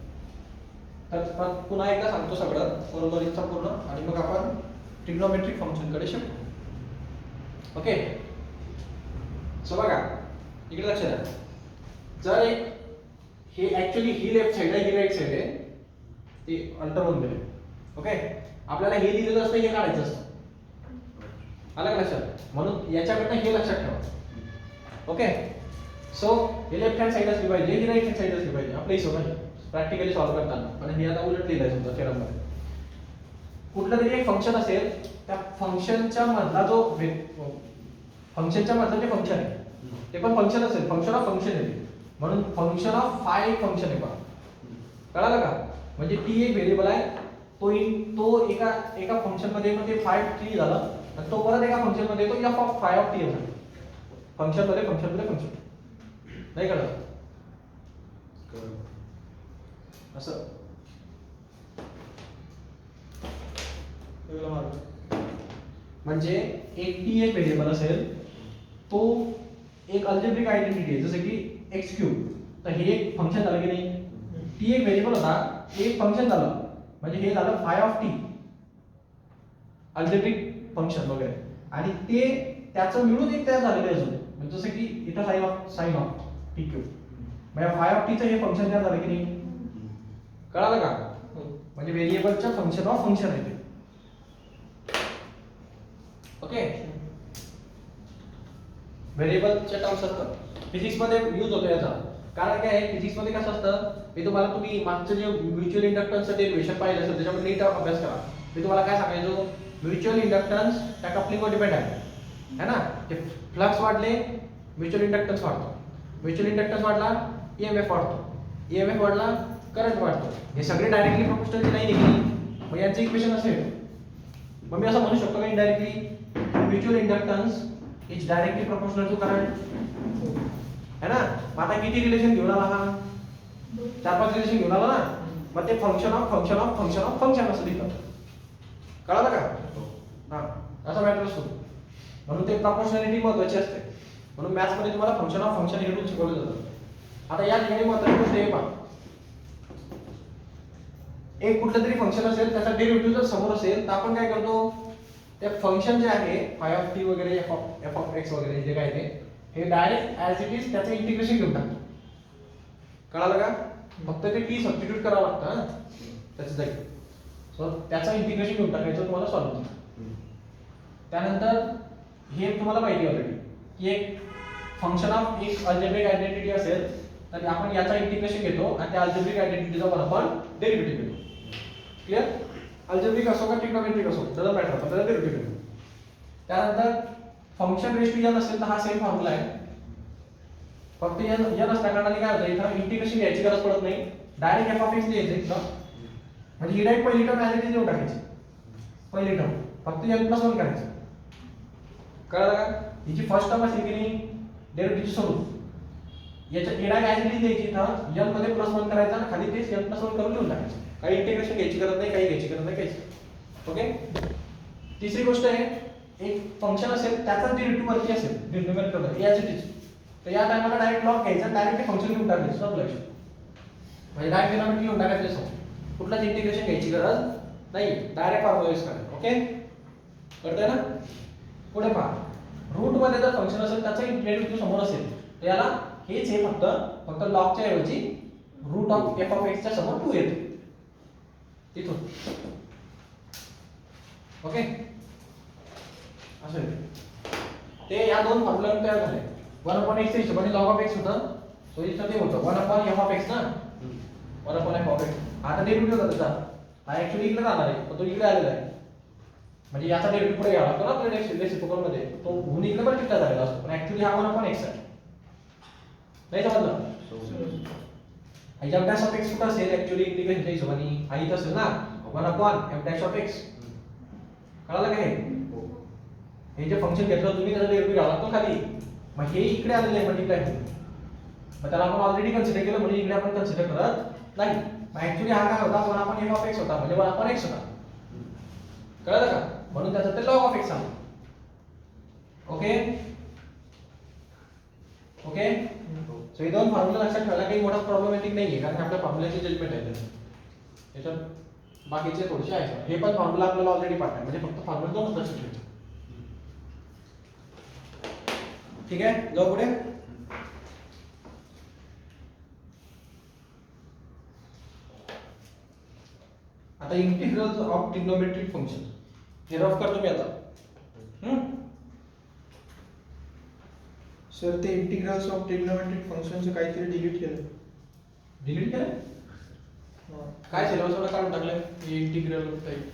S1: तर पुन्हा एकदा सांगतो सगळं बरोबरीचा पूर्ण, आणि मग आपण ट्रिग्नोमेट्रिक फंक्शन कडे शिकतो. ओके, सो बघा इकडे लक्ष द्या. जर हे ऍक्च्युअली ही लेफ्ट साइड आहे, ही राईट साइड आहे, ती अल्टर होऊन गेली. ओके, आपल्याला हे दिलेलं असतं, हे काढायचं असतं. आलं का लक्षात? म्हणून याच्याकडनं हे लक्षात ठेवा. ओके, सो हे लेफ्ट हँड साइड असली पाहिजे, ही राईट हँड साइड असली पाहिजे आपल्या हिशोबाने प्रॅक्टिकली सॉल्व्ह करताना. पण हे आता उलट लिहिलंय समजा थेरम मध्ये. कुठलं तरी एक फंक्शन असेल, त्या फंक्शनच्या मधला जो फंक्शनच्या मधलं जे फंक्शन आहे ते पण फंक्शन असेल, फंक्शन ऑफ फंक्शन आहे, म्हणून फंक्शन ऑफ फाय फंक्शन आहे पहा. कळालं का? म्हणजे टी एक व्हेरिएबल आहे, तो एका फंक्शन मध्ये मग ते फाय टी झालं, आणि तो परत एका फंक्शन मध्ये तो F of phi of T झाला. फंक्शन मध्ये फंक्शन नाही कळलं असं. म्हणजे एक टी एक व्हेरिएबल असेल, तो एक अल्जेब्रिक आयडेंटिटी आहे, जसं की एक्स क्यूब. तर हे एक फंक्शन झालं की नाही? टी एक व्हेरिएबल होता, एक फंक्शन झालं, म्हणजे हे झालं five of T algebraic function वगैरे. आणि ते त्याचं मिळून एक तयार झालेलं आहे अजून, म्हणजे जसं की इथं साइन ऑफ टी क्यूब, म्हणजे फाय ऑफ टीचं हे फंक्शन तयार झालं की नाही? कळालं का? म्हणजे व्हेरिएबलच्या फंक्शन ऑफ फंक्शन आहे ते. ओके, व्हेरिएबलच्या टर्म्स असतात फिजिक्स मध्ये यूज होतो याचा. कारण काय आहे, फिजिक्स मध्ये कसं असतं, मी तुम्हाला तुम्ही मागचं जे म्युच्युअल इंडक्टन्सचं डेरिव्हेशन पाहिलं असेल त्याच्यामध्ये नीट अभ्यास करा. मी तुम्हाला काय सांगायचो, म्युच्युअल इंडक्टन्स त्या कपलिंगवर डिपेंड आहे ना. ते फ्लक्स वाढले म्युच्युअल इंडक्टन्स वाढतो, म्युच्युअल इंडक्टन्स वाढला ईएमएफ वाढतो, ईएमएफ वाढला करंट वाढतो. हे सगळे डायरेक्टली प्रोपोर्शनल नाही निघाली, मग यांचं इक्वेशन असेल. मग मी असं म्हणू शकतो का indirectly mutual inductance is directly proportional to current, है ना. आता किती रिलेशन घेऊन आला हा? 4-5 रिलेशन घेऊन आला ना. मग ते function of function of function of function असं लिहितात. कळालं का? हा, असा मॅटर असतो. म्हणून ते प्रपोर्शनॅलिटी महत्त्वाची असते. म्हणून मॅथ्स मध्ये तुम्हाला फंक्शन ऑफ फंक्शन हे रूल शिकवले जातात. आता या ठिकाणी महत्त्वाची गोष्ट आहे पहा, एक कुठलं तरी फंक्शन असेल, त्याचा डेरिव्हेटिव्ह जर समोर असेल तर आपण काय करतो, त्या फंक्शन जे आहे फाय ऑफ टी वगैरे एफ ऑफ एक्स वगैरे जे काय ते, हे डायरेक्ट ऍज इट इज त्याचं इंटिग्रेशन घेऊन टाकतो. कळालं का? फक्त ते टी सबस्टिट्यूट करावं लागतं ना त्याच्या जागी. सो त्याचं इंटिग्रेशन घेऊन टाकायचं तुम्हाला सॉल्व्ह होतं. त्यानंतर हे तुम्हाला माहिती ऑलरेडी की एक फंक्शन ऑफ एक अल्जेब्रिक आयडेंटिटी असेल तर आपण याचा इंटिग्रेशन घेतो आणि त्या अल्जेब्रिक आयडेंटिटीचा आपण डेरिव्हेटिव्ह घेतो. क्लियर? अल्जेब्रिक असो का ट्रिग्नोमेट्रिक असो त्याचा मॅटर, आपण त्याचा डेरिव्हेटिव्ह घेतो. त्यानंतर फंक्शन रेश टू एन असेल तर हा सेम फॉर्म्युला आहे, फक्त एन असल्या कारणाने काय होतं, इथं इंटिग्रेशन घ्यायची गरज पडत नाही, डायरेक्ट एफ ऑफ एक्स लिहायचं इथं. म्हणजे ही डायरेक्ट पहिली टर्म ऍज इट इज लिहून टाकायची, पहिली टर्म फक्त n + 1 करायचं. कळलं का? हिची फर्स्ट टर्म असेल की नाही डेरिव्हेटिव्हची सोडून याच्या एडा ऍसिडिटी द्यायची इथं n मध्ये +1 करायचा आणि खाली तेच n +1 करून लिहून टाकायचं. काही इंटिग्रेशन घ्यायची गरज नाही, काही घ्यायची गरज नाही काहीच. ओके. तिसरी गोष्ट आहे, एक फंक्शन असेल त्याचा डेरिव्हेटिव्ह वरती असेल डिनोमिनेटरमध्ये ऍज इट इज, तर या टायमाला डायरेक्ट लॉग घ्यायचा, डायरेक्ट ते फंक्शन लिहून टाकायचं. सब लक्ष म्हणजे डायरेक्ट डिनोमिनेटर लिहून टाकायचं समोर. कुठलाच इंटिग्रेशन घ्यायची गरज नाही, डायरेक्ट फॉर्म्युला यूज करायचा. ओके, कळतंय ना? पुढे पहा, रूट मध्ये जर फंक्शन असेल त्याचा डेरिव्हेटिव्ह समोर असेल तर याला हेच हे फक्त लॉगच्या ऐवजी root of F of X च्या समोर 2 येते तिथून. ओके, असं आहे ते. या दोन फॉर्म्युला तयार झाले. 1/x च्या हिशोबाने log of x होतं, सो इथं ते होतं 1/f of x ना, 1/f of x. आता डेरिव्हेटिव्ह होता त्याचा, हा ऍक्च्युअली इकडे राहणार आहे पण तो इकडे आलेला आहे, म्हणजे याचा डेरिव्हेटिव्ह पुढे घ्यावा लागतो ना आपल्या रेसिप्रोकल मध्ये, तो होऊन इकडे पण टिकला झालेला असतो, पण ऍक्च्युअली हा 1/x आहे. नाही समजलं? ह्याच्या f of x कुठं असेल ऍक्च्युअली इंटिग्रेशनच्या हिशोबाने? हा इथं असेल ना, 1/f of x. कळालं का हे? हे जे फंक्शन घेतलं तुम्ही त्याचा डेरिव्हेटिव्ह घ्यावा लागतो खाली, मग हे इकडे आलेलं आहे मल्टिप्लाय होऊन, मग त्याला आपण ऑलरेडी कन्सिडर केलं म्हणजे इकडे आपण कन्सिडर करत नाही. मग ऍक्च्युअली हा काय होता, 1/f of x होता, म्हणजे 1/x होता. कळलं का? म्हणून त्याचं ते log of x आलं. Okay okay. सो हे दोन फॉर्म्युला लक्षात ठेवायला काही मोठा प्रॉब्लेमॅटिक नाहीये, कारण आपल्या फॉर्म्युल्याची जजमेंट आहे त्याच्यात बाकीचे थोडेसे आहेत. हे पण फॉर्म्युला आपल्याला ऑलरेडी पाठ आहे, म्हणजे फक्त फॉर्म्युला दोनच लक्षात ठेवायचे. ठीक आहे, जाऊ पुढे. आता इंटिग्रल्स ऑफ ट्रिग्नोमेट्रिक फंक्शन हे रफ करतो मी आता.
S3: सर ते इंटिग्रल्स ऑफ ट्रिग्नोमेट्रिक फंक्शनचं काहीतरी डिलीट केलं.
S1: डिलीट केलं? काय सिलेबस वर काढून टाकलंय इंटिग्रल टाइप?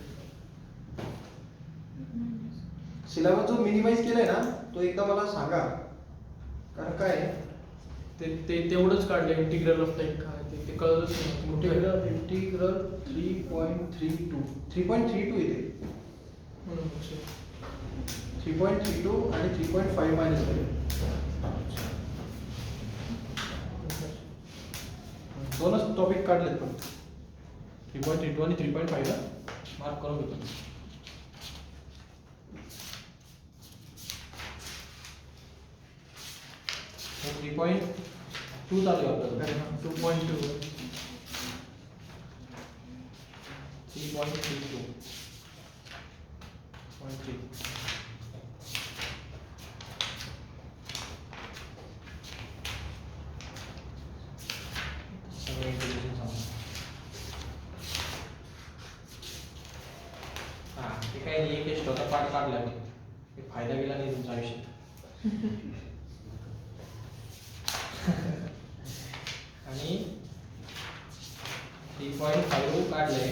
S1: सिलेबस जो मिनिमाइज केलाय ना तो एकदा मला सांगा, कारण काय
S3: ते तेवढंच काढलं इंटिग्रल ऑफ टाइप काय ते कळलंच नाही.
S1: इंटिग्रल 3.32 3.32 येते. 3.32 आणि 3.5 मायनस केले, दोनच टॉपिक काढलेत पण 3.32 आणि 3.5 ला मार्क करून घेतो. So 3.2 चालू आहे आपल्याला.
S3: 2.2
S1: 3.32 ते काही नाही, एक एक्स्ट्राचा पार्ट काढलाय पण काही फायदा गेला नाही तुमच्या आयुष्यात. आणि 3.5 काढलंय,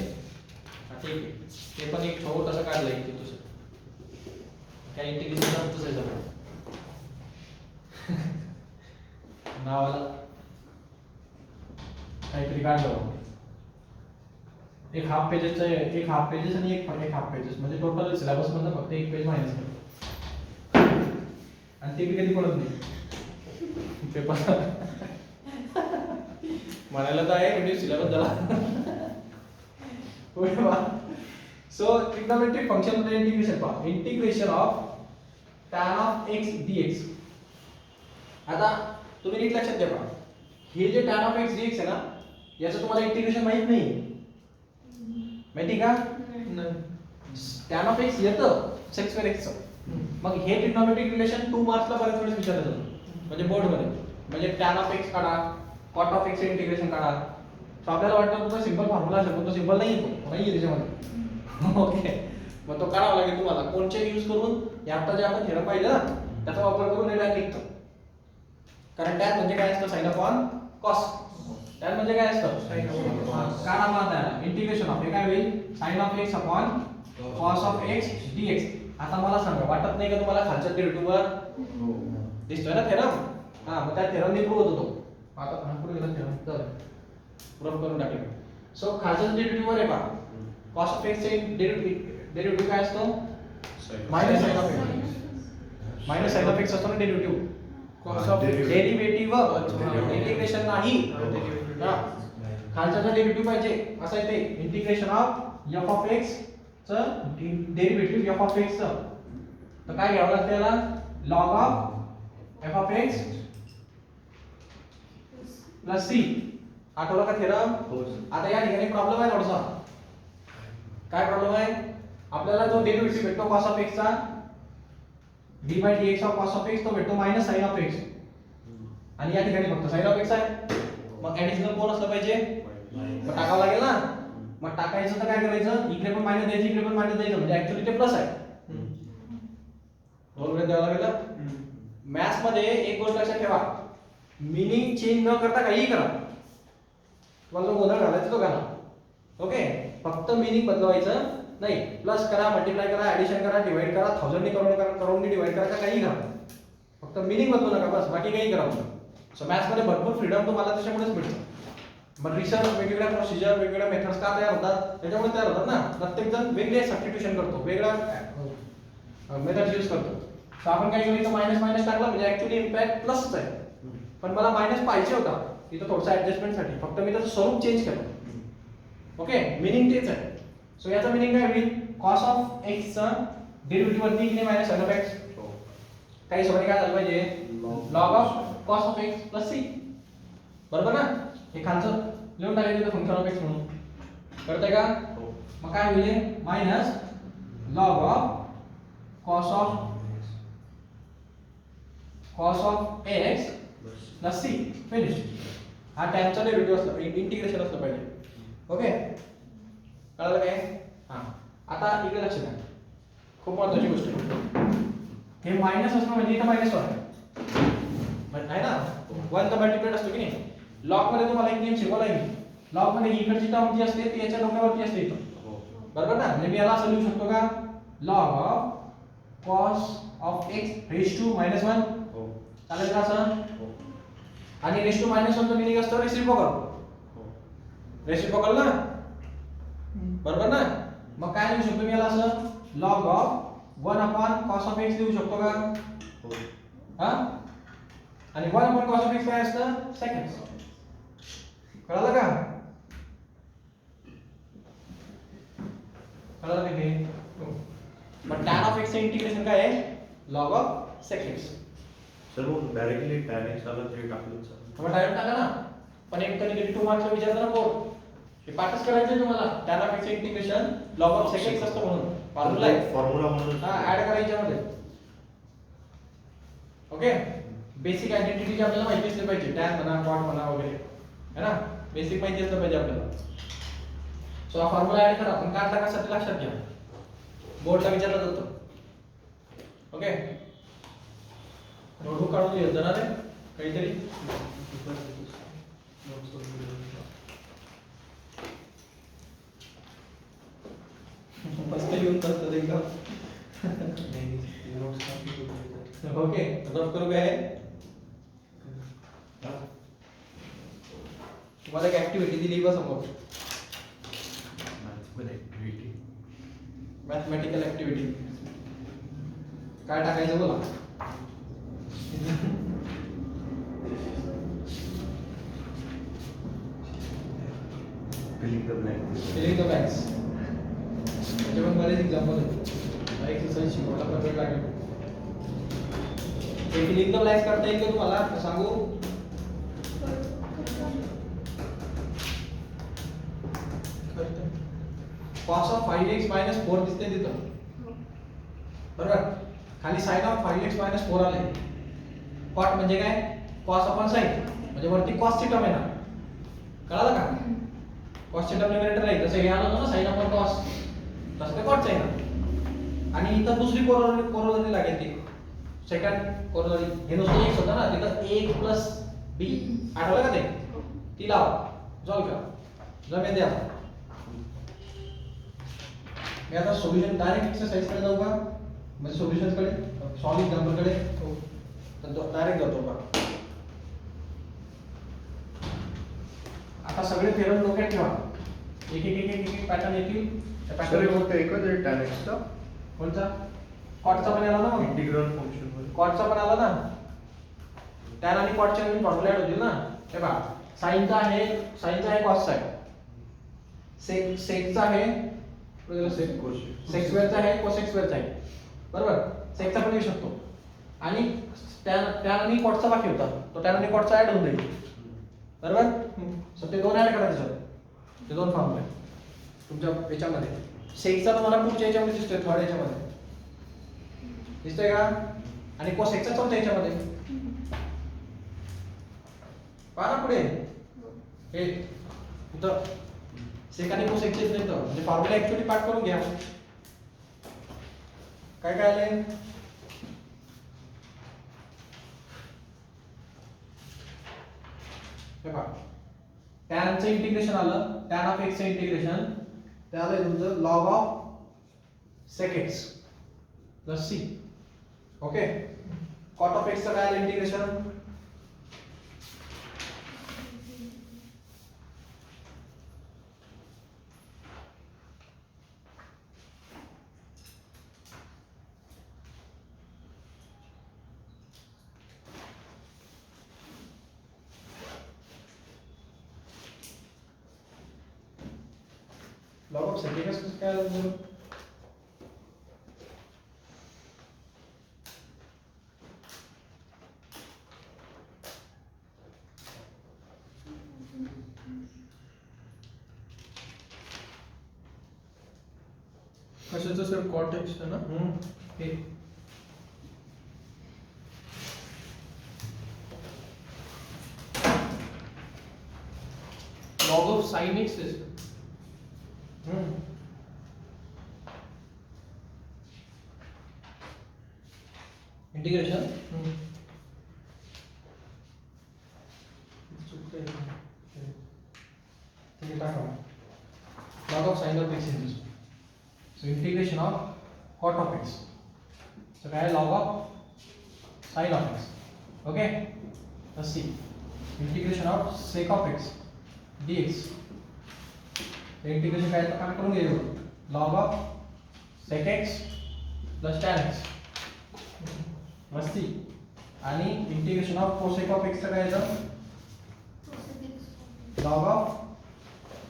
S1: ठीक आहे, ते पण एक छोटंसं काढलंय की तुझं काय इंटिग्रेशन होतच आहे सगळं नावाला काहीतरी काढलं. एक हाफ पेजेस आणि एक हाफ पेजेस म्हणजे टोटल सिलेबस मधनं फक्त एक पेज मायनस केलं, आणि ते बी कधी पडत नाही पेपर. म्हणायला तर आहे म्हणजे सिलेबस झाला. सो ट्रिग्नोमेट्रिक फंक्शन मध्ये इंटिग्रेशन पहा, integration of tan of x dx. आता तुम्ही नीट लक्षात घ्या पहा, हे जे tan of x dx आहे ना, याचं तुम्हाला इंटिग्रेशन माहित नाही, माहिती का? tan of x येतं sec square x चं. मग हे ट्रिग्नोमेट्रिक रिलेशन 2 मार्क्सला बऱ्याच वेळेस विचारलं जातं, म्हणजे बोर्ड मध्ये, म्हणजे tan of x काढा, cot of x चे इंटिग्रेशन काढा. तर आपल्याला वाटतं तुमचा सिंपल फॉर्म्युला असेल, पण तो सिंपल नाही त्याच्यामध्ये. ओके, मग तो काढावा लागेल तुम्हाला कोणचे यूज करून, हे आता जे आपण थेरम पाहिलं ना त्याचा वापर करून हे डायरेक्ट निघतं. कारण टॅन म्हणजे काय असतं, साइन अपॉन कॉस. टॅन म्हणजे काय असतं, साइन अपॉन. काढा मग आता इंटिग्रेशन ऑफ हे काय होईल, sine of x upon cos of x dx. आता मला सांगा, वाटत नाही का तुम्हाला खालच्या डेरिव्हेटिव्हवर दिसतोय ना थेरम? हा, मग त्या थेरमने प्रूव्ह होतो तो. आता पुढे गेला थेरम, चल प्रूव्ह करून टाकले. सो खालच्या डेरिव्हेटिव्हवर आहे पहा, कॉस ऑफ x चे डेरिव्हेटिव्ह काय असतो, minus sine of x. Minus sine of x असतो ना डेरिव्हेटिव्ह,
S3: Cos of
S1: डेरिव्हेटिव्ह
S3: अच्छा.
S1: इंटिग्रेशन नाही.
S3: Derivative.
S1: हा. खालच्याचं डेरिव्हेटिव्ह पाहिजे असं आहे ते integration of f of x चं डेरिव्हेटिव्ह f ऑफ x चं. तर काय घ्यावं लागतं याला log of f of x plus c. आठवलं का थेरम?
S2: हो सर.
S1: आता या ठिकाणी प्रॉब्लेम आहे थोडासा. काय प्रॉब्लेम आहे? आपल्याला जो डेरिव्हेटिव्ह भेटतो cos ऑफ x चा d by dx of cos of x तो भेटतो मायनस sin ऑफ x. आणि या ठिकाणी फक्त sin ऑफ x आहे. मग ऍडिशनल कोण असलं पाहिजे? मग टाकावं लागेल ना. मग टाकायचं तर काय करायचं? इकडे पण मायनस द्यायचं, इकडे पण मायनस द्यायचं, म्हणजे ऍक्च्युअली ते प्लस आहे. दोन वेळा द्यावं लागेल. मॅथ्स मध्ये एक गोष्ट लक्षात ठेवा, मीनिंग चेंज न करता काहीही करा. तुम्हाला जो गोंधळ घालायचा तो घाला. ओके, फक्त मीनिंग बदलवायचं नाही. प्लस करा, मल्टिप्लाय करा, ऍडिशन करा, डिवाइड करा, 1000 ने करोडने डिवाइड करा, का काही करा. फक्त मीनिंग बदलू नका बस, बाकी काही करा. सो मॅथ्स मध्ये भरपूर फ्रीडम तुम्हाला त्याच्यामुळेच मिळतं. मग रिसर्च वेगवेगळ्या प्रोसिजर, वेगवेगळ्या मेथड्स का तयार होतात? त्याच्यामुळे तयार होतात ना. प्रत्येक जण वेगळे सबस्टिट्यूशन करतो, वेगळा मेथड्स यूज करतो. तर आपण काय केलं, मायनस मायनस टाकला म्हणजे ऍक्च्युअली इम्पॅक्ट प्लसच आहे. पण मला मायनस पाहिजे होता इथं थोडसा ऍडजस्टमेंटसाठी, फक्त मी त्याचं स्वरूप चेंज केलं. ओके, मीनिंग तेच आहे. सो याचा मीनिंग काय होईल? cos ऑफ x चा डेरिव्हेटिव्ह वरती किती मायनस sin ऑफ x. काही सोबत काय झालं पाहिजे? log of cos of x plus c. बरोबर ना? हे खालचं लिहून टाकायचं इथं फंक्शन ऑफ x म्हणून. कळतंय का? मग काय होईल? Minus log of cos of x plus c. Finish. हा टॅनचा डेरिव्हेटिव्ह असला, इंटिग्रेशन असलं पाहिजे. ओके, कळलं काय? हा. आता इकडे लक्ष द्या, खूप महत्त्वाची गोष्ट आहे. हे मायनस असणं म्हणजे इथं मायनस वन आहे ना. वन तर मल्टिप्लाइड असतो की नाही. लॉग मध्ये तुम्हाला एक नियम शिकवलाय मी. लॉग मध्ये इकडची टर्म जी असते ती याच्या डोक्यावरती असते इथं. बरोबर ना? म्हणजे मी याला असं लिहू शकतो का? log of cos of x raise to -1. चालेल का असं? आणि रेज टू -1 चं मीनिंग असतं रेसिप्रोकल. रेसिप्रोकल ना, बरोबर ना? मग काय लिहू शकतो मी याला असं? log of 1 upon cos of x लिहू शकतो का? हा? आणि 1 अपॉन cos ऑफ x काय असतं? सेकंड्स. कळलं का? कळलं का हे? मग tan ऑफ x चे इंटिग्रेशन काय आहे? log of seconds.
S2: सर मग डायरेक्टली tan x आला तरी टाकलं सर.
S1: मग डायरेक्ट टाका ना. पण एक कधी कधी 2 मार्क्सला विचारतात ना बोर्ड. हे पाठच करायचं तुम्हाला. tan ऑफ x चे इंटिग्रेशन log ऑफ सेकंड्स असतं म्हणून. फॉर्म्युला आहे.
S2: फॉर्म्युला म्हणून
S1: हा, ऍड करायच्या मध्ये. ओके, बेसिक आयडेंटिटी आपल्याला माहिती असली पाहिजे. tan म्हणा, cot म्हणा वगैरे, है ना? बेसिक माहिती असलं पाहिजे आपल्याला. सो हा फॉर्म्युला ऍड करा. पण काय टाकायसाठी लक्षात घ्या, बोर्डला विचारलं जातं. ओके, नोटबुक काढून घ्या जरा रे काहीतरी. मस्त लिहून बसतात एकदम. ओके, नोट करू काय? तुम्हाला एक ऍक्टिव्हिटी दिली बा समोर, मॅथमॅटिकल ऍक्टिव्हिटी. काय टाकायचं बोला?
S2: Filling the blanks.
S1: Filling the blanks. त्याच्यामध्ये बरेच एक्झाम्पल आहेत. एक्सरसाइज शिकवायला पण वेळ लागेल. ते फिलिंग द ब्लँक्स करता येईल का तुम्हाला? का सांगू? cos ऑफ 5x 4 दिसते तिथं. बरोबर? खाली sin ऑफ 5x 4 आले. cot म्हणजे काय? cos upon sin. म्हणजे वरती cos ची टर्म आहे ना. कळालं का? cos ची टर्म न्यूमरेटर आहे. जसं हे आलं होतं ना sin अपॉन cos, तसं ते cot चं आहे ना. आणि इथं दुसरी कोरोलरी लागेल ती. Second corollary. हे नुसतं x होतं ना, तिथं a प्लस b. आठवलं का ते? ती लावा. सॉल्व करा. जमेल द्या. मी आता सोल्युशन डायरेक्ट एक्सरसाइज कडे जाऊ का? म्हणजे सोल्युशन्स कडे, सॉल्व एक्झाम्पल कडे. तर डायरेक्ट जातो का? आता सगळे थेरम डोक्यात ठेवा. एक एक एक एक एक पॅटर्न येतील. त्या
S2: सर
S1: पॅटर्न
S2: फक्त एकच आहे tan x चा.
S1: कोणता? कॉटचा पण आला ना मग.
S2: इंटिग्रल फंक्शन मध्ये.
S1: कॉटचा पण आला ना. टॅन आणि कॉटचे नवीन फॉर्म्युला ऍड होतील ना. हे पहा साईनचा आहे कॉसचा आहे, सेकचा आहे सेक स्क्वेअरचा आहे, कोसेक स्क्वेअरचा आहे, बरोबर. सेकचा पण येऊ शकतो आणि टॅन आणि कॉटचा बाकी होता, तो टॅन आणि कॉटचा ऍड होऊन जाईल, बरोबर. सो ते दोन ऍड करायचे, ते दोन फॉर्म्युले तुमच्या याच्यामध्ये. सेकचा तुम्हाला पुढच्या याच्यामध्ये दिसतोय, थर्ड याच्यामध्ये दिसतोय का, आणि कोसेकचा चौथ्या याच्यामध्ये. पहा ना पुढे हे इथं सेक आणि कोसेकचे इथं, म्हणजे फॉर्म्युला ऍक्च्युअली पाठ करून घ्या. काय काय आले, हे पहा टॅनचं इंटिग्रेशन आलं, टॅन ऑफ एक्सचं इंटिग्रेशन ते आलं तुमचं log of sec x plus c. Okay. Cot of एक्सचं काय आलं integration, log of sec x काय आलं,
S3: कशाचं सर, कॉट एक्स ना.
S1: हे
S3: लॉग ऑफ साइन एक्स आहे sir.
S1: Integration log of sin of x in this. So integration of cot of x. So काय log of sin of x. Okay. Let's see. Integration of sec of x dx. So integration काय तर करून घेऊ. Log of sec x plus tan x. मस्ती. आणि integration of cosec of x चं काय येतं, log of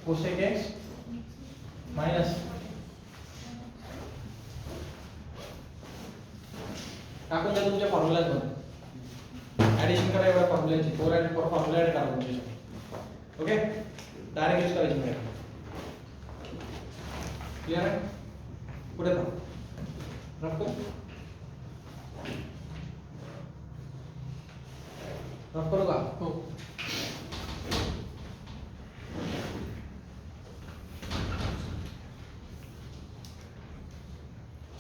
S1: cosec x minus टाकून द्या तुमच्या फॉर्म्युलात मध्ये, ऍडिशन करा एवढ्या फॉर्म्युलाची, फोर फॉर्म्युला ऍड करा तुमच्या. ओके. डायरेक्ट यूज करायची नाही. क्लियर आहे. पुढे रफ करू का.
S3: हो.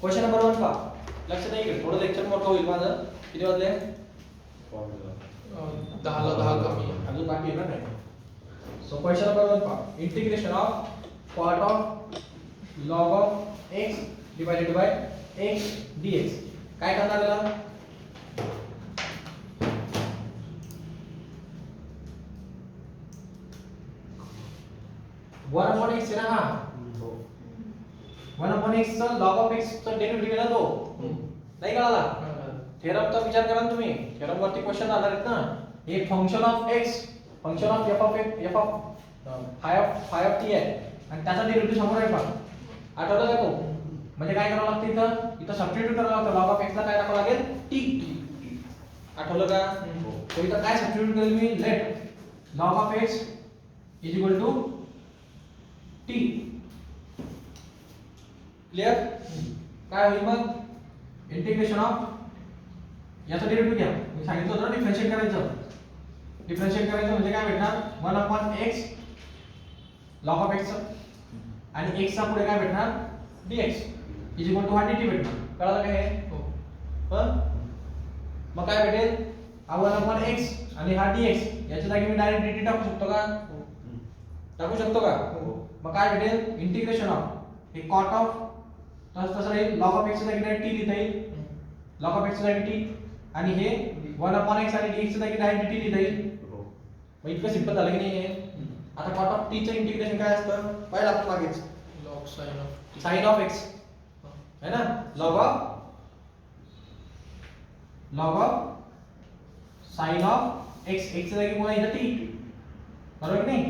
S1: क्वेश्चन नंबर 1 पहा. लक्ष द्या इकडे, थोडं लेक्चर मोठं होईल माझं. किती वाजले,
S3: 10ला 10 कमी आहे.
S1: अजून बाकी आहे ना काय. सो क्वेश्चन नंबर 1 पहा. Integration of cot of log of x divided by x dx. काय करणार त्याला, वन अपॉन एक्स आहे ना हा. वन अपॉन एक्स चा लॉग ऑफ एक्स चा डेरिव्हेटिव्ह आहे ना तो. नाही कळाला. थेरमचा विचार करा ना तुम्ही, थेरम वरती क्वेश्चन आणार आहेत ना. हे function of x, function of F of x, F of phi of T आहे आणि त्याचा डेरिव्हेटिव्ह समोर आहे पहा. आठवलं का तो, म्हणजे काय करावं लागतं इथं, इथं सबस्टिट्यूट करावं लागतं. लॉग ऑफ एक्स ला काय टाकावं लागेल, टी. आठवलं का. तो इथं काय सबस्टिट्यूट करेल मी, let log of x is equal to t. Clear. काय होईल मग, इंटिग्रेशन ऑफ याचा डेरिव्हेटिव्ह घ्या. मी सांगितलं होतं ना डिफरन्शिएट करायचं. डिफरन्शिएट करायचं म्हणजे काय भेटणार, 1 upon x log of x आणि x चा पुढे काय भेटणार, dx इज इक्वल टू हा dt भेटणार. कळलं काय हे. हो. मग काय भेटेल, हा 1 अपॉन x आणि हा dx, याच्या जागी मी डायरेक्ट dt टाकू शकतो का, टाकू शकतो का. मग काय भेटेल, इंटिग्रेशन ऑफ हे कॉट ऑफ तसं राहील, लॉग ऑफ x च्या जागी डायरेक्ट t लिहिता येईल, लॉग ऑफ x च्या जागी t, आणि हे 1 अपॉन x आणि dx च्या जागी डायरेक्ट dt लिहिता येईल. मग इतकं सिंपल झालं की नाही हे. आता कॉट ऑफ t चं इंटिग्रेशन काय असतं, पाहिलं आपण मागेच,
S3: लॉग
S1: साइन ऑफ x है ना, log of sine of x, x जागी कोण आहे इथं टी, बरोबर की नाही,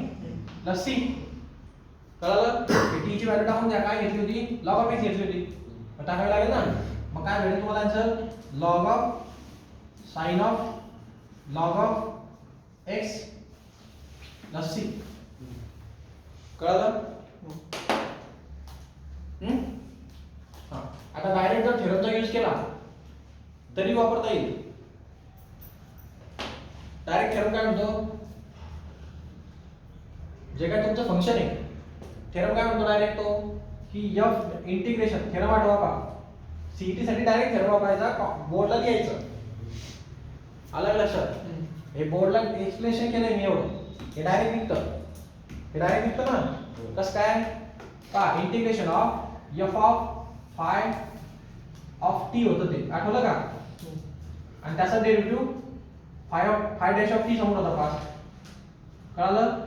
S1: प्लस सी. कळलं? टी ची व्हॅल्यू टाकून द्या. काय घेतली होती? लॉग ऑफ एक्स घेतली होती. मग टाकावी लागेल ना. मग काय भेटेल तुम्हाला answer? Log of sine of log of x plus C. कळलं? हा. आता डायरेक्ट जर थेरमचा यूज केला तरी वापरता येईल. डायरेक्ट थेरम काय म्हणतो? जे काय तुमचं फंक्शन आहे, थेरम काय म्हणतो डायरेक्ट तो, की एफ इंटिग्रेशन. थेरम आठवा का? सीईटी साठी डायरेक्ट थेरम वापरायचा, बोर्डला लिहायचं. आलं का लक्षात? हे बोर्डला एक्सप्लेनेशन केलंय मी एवढं. हे डायरेक्ट निघतं. हे डायरेक्ट निघतं ना. कसं काय? का integration of F of phi of T होतं ते, आठवलं का? आणि त्याचा derivative phi dash of T समोर होता पास. कळालं?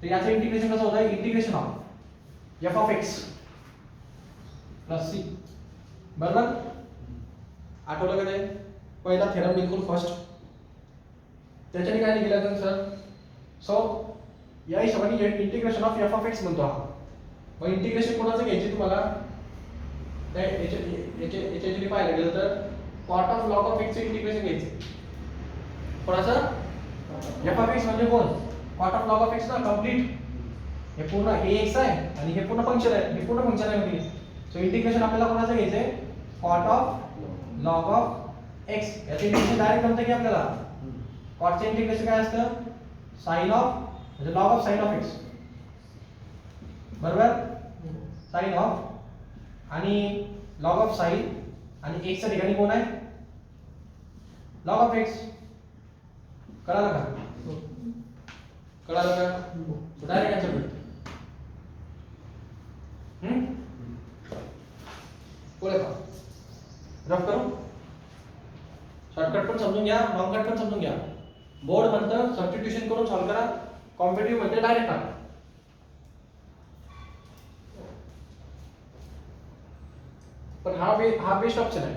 S1: तर याचं इंटिग्रेशन कसं होतं? Integration of F of x plus C. बरोबर? आठवलं का ते? पहिला थेरम बिलकुल फर्स्ट. त्याच्याने काय लिहिलं जातं सर? सो या हिशोबाने integration of F of x म्हणतो हा. मग इंटिग्रेशन कोणाचं घ्यायचे तुम्हाला? त्या याच्याने पाहायला गेलं तर कॉट ऑफ लॉग ऑफ एक्सचं इंटिग्रेशन घ्यायचं. कोणाचं? एफ ऑफ एक्स म्हणजे कोण? Cot of log of x ना, कंप्लीट. हे पूर्ण हे एक्स आहे आणि हे पूर्ण फंक्शन आहे. हे पूर्ण फंक्शन आहे म्हणजे. सो इंटिग्रेशन आपल्याला कोणाचं घ्यायचंय? Cot of log of X. याचं इंटिग्रेशन डायरेक्ट जमतं की आपल्याला? कॉटचं इंटिग्रेशन काय असतं? साइन ऑफ म्हणजे log of sine of X. बरोबर? साइन ऑफ आणि लॉग ऑफ साइन आणि एक्सच्या ठिकाणी कोण आहे? Log of X. कळालं का? कळालं का? डायरेक्ट आन्सर भेटतो. पुढे का रफ करू? शॉर्टकट पण समजून घ्या, लॉंग कट पण समजून घ्या. बोर्ड म्हणतं सबस्टिट्यूशन करून सॉल्व करा, कॉम्पिटिटिव्ह म्हणते डायरेक्ट टाका. पण हा बेस्ट ऑप्शन आहे.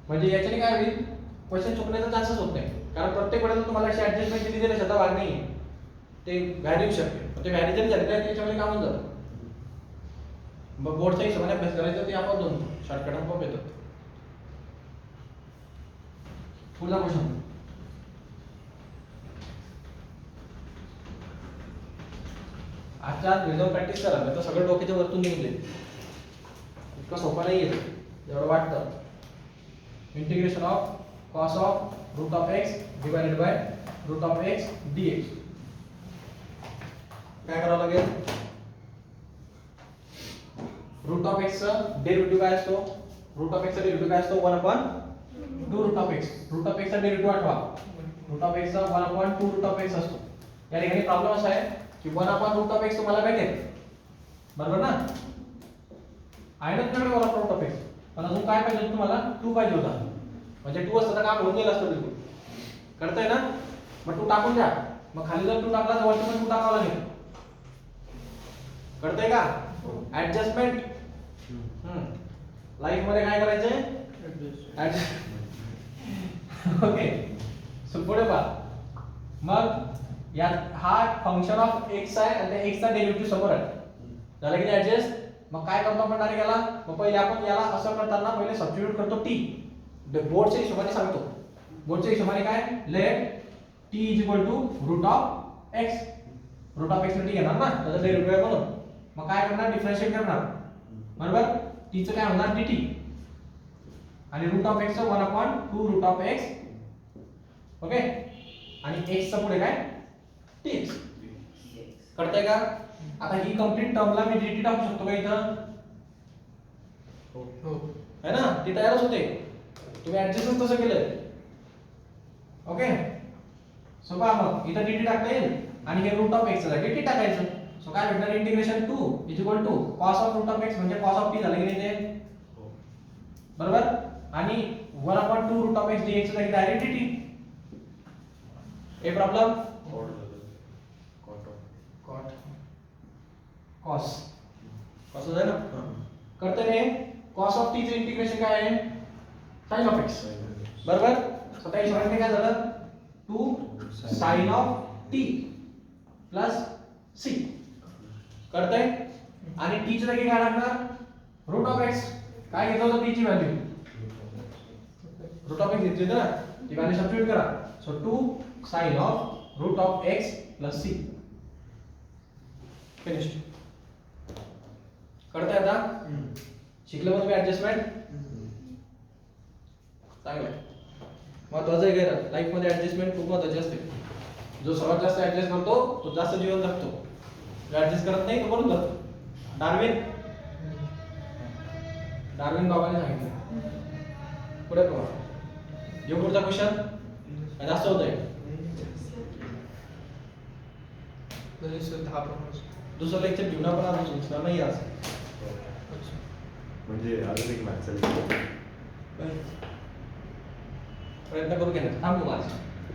S1: म्हणजे याच्याने काय होईल? क्वेश्चन चुकण्याचा चान्सेस होत नाही. कारण प्रत्येक वेळेला तुम्हाला अशी ऍडजस्टमेंट दिली जाईल शब्द भाग नाही. ते व्हॅल्यू शकते. ते व्हॅल्यू जरी झाली तर त्याच्यामध्ये काम होऊन जातं. मग बोर्डच्या हिशोबाने अभ्यास करायचा, ते आपण दोन शॉर्टकट आपोआप येतात. पुढचा क्वेश्चन. आजच्या आज व्हिडिओ प्रॅक्टिस करा, तर सगळं डोक्याच्या वरतून निघले. इतकं सोपं नाही आहे जेवढं वाटतं. Integration of cos of root of X divided by root of X dx. काय करावं लागेल? रूट ऑफ एक्स चा डेरिव्हेटिव्ह काय असतो? रूट ऑफ एक्स चा डेरिव्हेटिव्ह काय असतो? 1/2 root of X. Root of X चा डेरिव्हेटिव्ह आठवा. रूट ऑफ एक्स चा 1/2 रूट ऑफ एक्स असतो. या ठिकाणी प्रॉब्लेम असा आहे की 1/2 रूट ऑफ एक्स तुम्हाला भेटेल. बरोबर ना? आहे ना तुमच्याकडे 1/2 रूट ऑफ एक्स. पण अजून काय पाहिजे होतं तुम्हाला? 2 पाहिजे होता. म्हणजे 2 असतं तर काम होऊन गेलं असतं बिलकुल. कळतंय ना? मग 2 टाकून द्या. मग खाली जर 2 टाकला तर वरती पण 2 टाकावं लागेल. कळतंय का? ऍडजस्टमेंट. लाईफ मध्ये काय करायचंय? ओके. सो पुढे पहा. मग या हा फंक्शन ऑफ एक्स आहे आणि त्या एक्स चा डेरिव्हेटिव्ह समोर आहे. झालं की ऍडजस्ट? मग काय करतो आपण डायरेक्ट याला? मग पहिले आपण याला असं करताना पहिले सबस्टिट्यूट करतो टी. बोर्डच्या हिशोबाने सांगतो. बोर्डच्या हिशोबाने काय? Let T is equal to root of X. Root of X T घेणार ना, त्याचा डेरिव्हेटिव्ह आहे म्हणून. मग काय करणार? डिफरन्शिएट करणार. बरोबर? टी चं काय होणार? dt. आणि रूट ऑफ एक्स चं 1/2 रूट ऑफ एक्स. ओके. आणि x च्या पुढे काय? dx. कळतंय का? आता ही कंप्लीट टर्मला मी dt टाकू शकतो का इथं?
S3: हो.
S1: है ना? ती तयारच होते. तुम्ही ऍडजस्टमेंट कसं केलंय? ओके. सो पहा मग इथं dt टाकता येईल आणि हे रूट ऑफ एक्स ला dt टाकायचं. सो काय भेटणार? Integration 2 is equal to cos of root of x म्हणजे cos ऑफ t झालं की नाही ते? बरोबर? आणि 1/2 रूट ऑफ x dx ला डायरेक्ट dt. हे प्रॉब्लेम कॉट cos आहे ना? करते रे. cos ऑफ t चे इंटिग्रेशन काय आहे? sin of x. बरोबर? सो त्या हिशोबाने काय झालं? Two sine of t plus C कळतंय आणि टी ची जागी काय टाकणार रूट ऑफ एक्स काय घेतलं होतं टी ची व्हॅल्यू रूट ऑफ एक्स घेतली होती ना ती व्हॅल्यू सबस्टिट्यूट करा so 2 sin of root of x plus C finished कळतंय आता शिकलं मग तुम्ही ऍडजस्टमेंट चांगलं आहे महत्वाचं आहे का लाईफ मध्ये ऍडजस्टमेंट खूप महत्वाची असते जो सर्वात जास्त ऍडजस्ट करतो तो जास्त जीवन जगतो जो ऍडजस्ट करत नाही तो मरून जातो डार्विन बाबाने सांगितलं पुढे पहा येऊ पुढचा क्वेश्चन जास्त होत आहे
S3: सर 10 प्रमाणे
S1: दुसरं लेक्चर घेऊन आपण आज सुचणार नाही आज
S2: म्हणजे अजून एक मॅथ्स
S1: प्रयत्न करू घेण्याचा थांबू आज